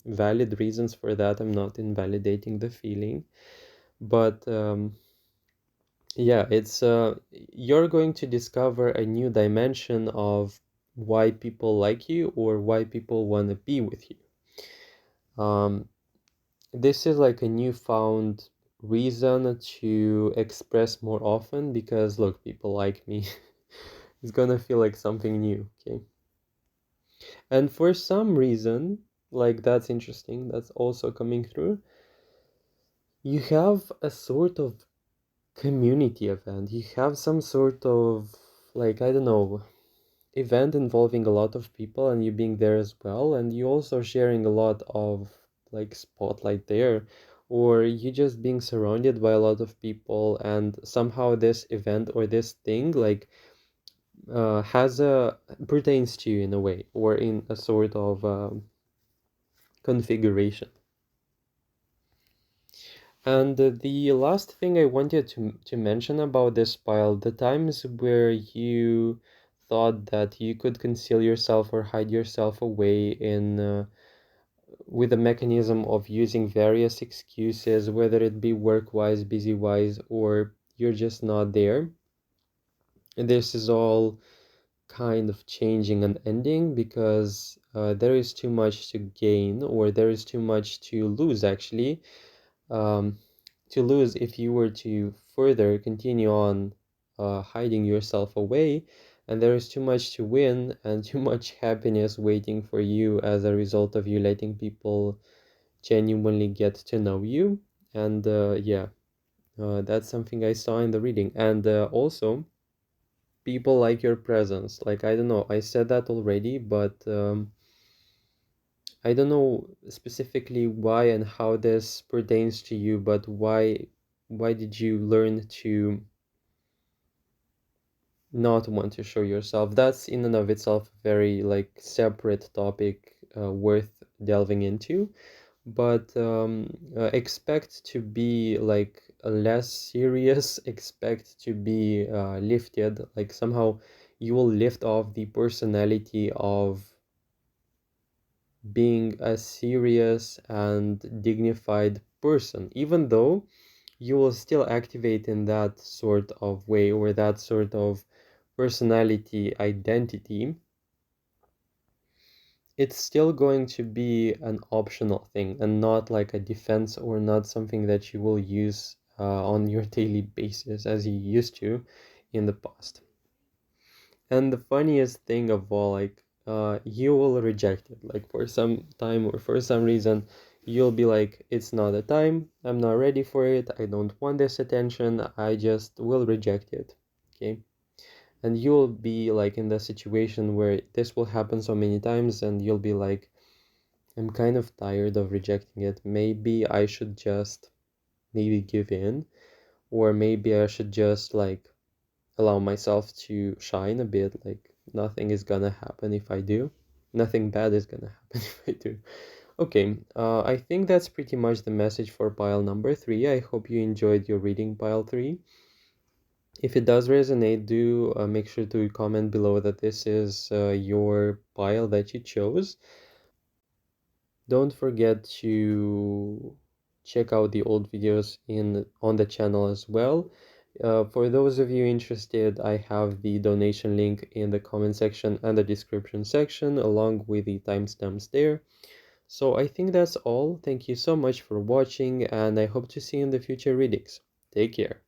valid reasons for that. I'm not invalidating the feeling, but yeah, it's you're going to discover a new dimension of why people like you or why people want to be with you. um, this is like a newfound reason to express more often, because look, people like me. It's gonna feel like something new, okay? And for some reason, like that's interesting, that's also coming through. You have a sort of community event. You have some sort of, like, I don't know, event involving a lot of people and you being there as well. And you also sharing a lot of like spotlight there, or you just being surrounded by a lot of people. And somehow this event or this thing, like, has a pertains to you in a way, or in a sort of configuration. And the last thing I wanted to mention about this pile, the times where you thought that you could conceal yourself or hide yourself away in with a mechanism of using various excuses, whether it be work-wise, busy-wise, or you're just not there. And this is all kind of changing and ending, because there is too much to gain, or there is too much to lose actually, um, to lose if you were to further continue on hiding yourself away, and there is too much to win and too much happiness waiting for you as a result of you letting people genuinely get to know you. And yeah, that's something I saw in the reading. And also, people like your presence. Like, I don't know, I said that already, but I don't know specifically why and how this pertains to you, but why did you learn to not want to show yourself? That's in and of itself a very like separate topic worth delving into. But expect to be like less serious, expect to be lifted, like somehow you will lift off the personality of being a serious and dignified person, even though you will still activate in that sort of way or that sort of personality identity. it's still going to be an optional thing and not like a defense or not something that you will use on your daily basis as you used to in the past. And the funniest thing of all, like, you will reject it. Like, for some time or for some reason, you'll be like, it's not the time, I'm not ready for it, I don't want this attention, I just will reject it. Okay? And you'll be like in the situation where this will happen so many times, and you'll be like, I'm kind of tired of rejecting it. Maybe I should just maybe give in, or maybe I should just like allow myself to shine a bit. Like nothing is gonna happen if I do. Nothing bad is gonna happen if I do. Okay, I think that's pretty much the message for pile number 3. I hope you enjoyed your reading pile 3. If it does resonate, do make sure to comment below that this is your pile that you chose. Don't forget to check out the old videos in on the channel as well. For those of you interested, I have the donation link in the comment section and the description section, along with the timestamps there. So I think that's all. Thank you so much for watching, and I hope to see you in the future readings. Take care.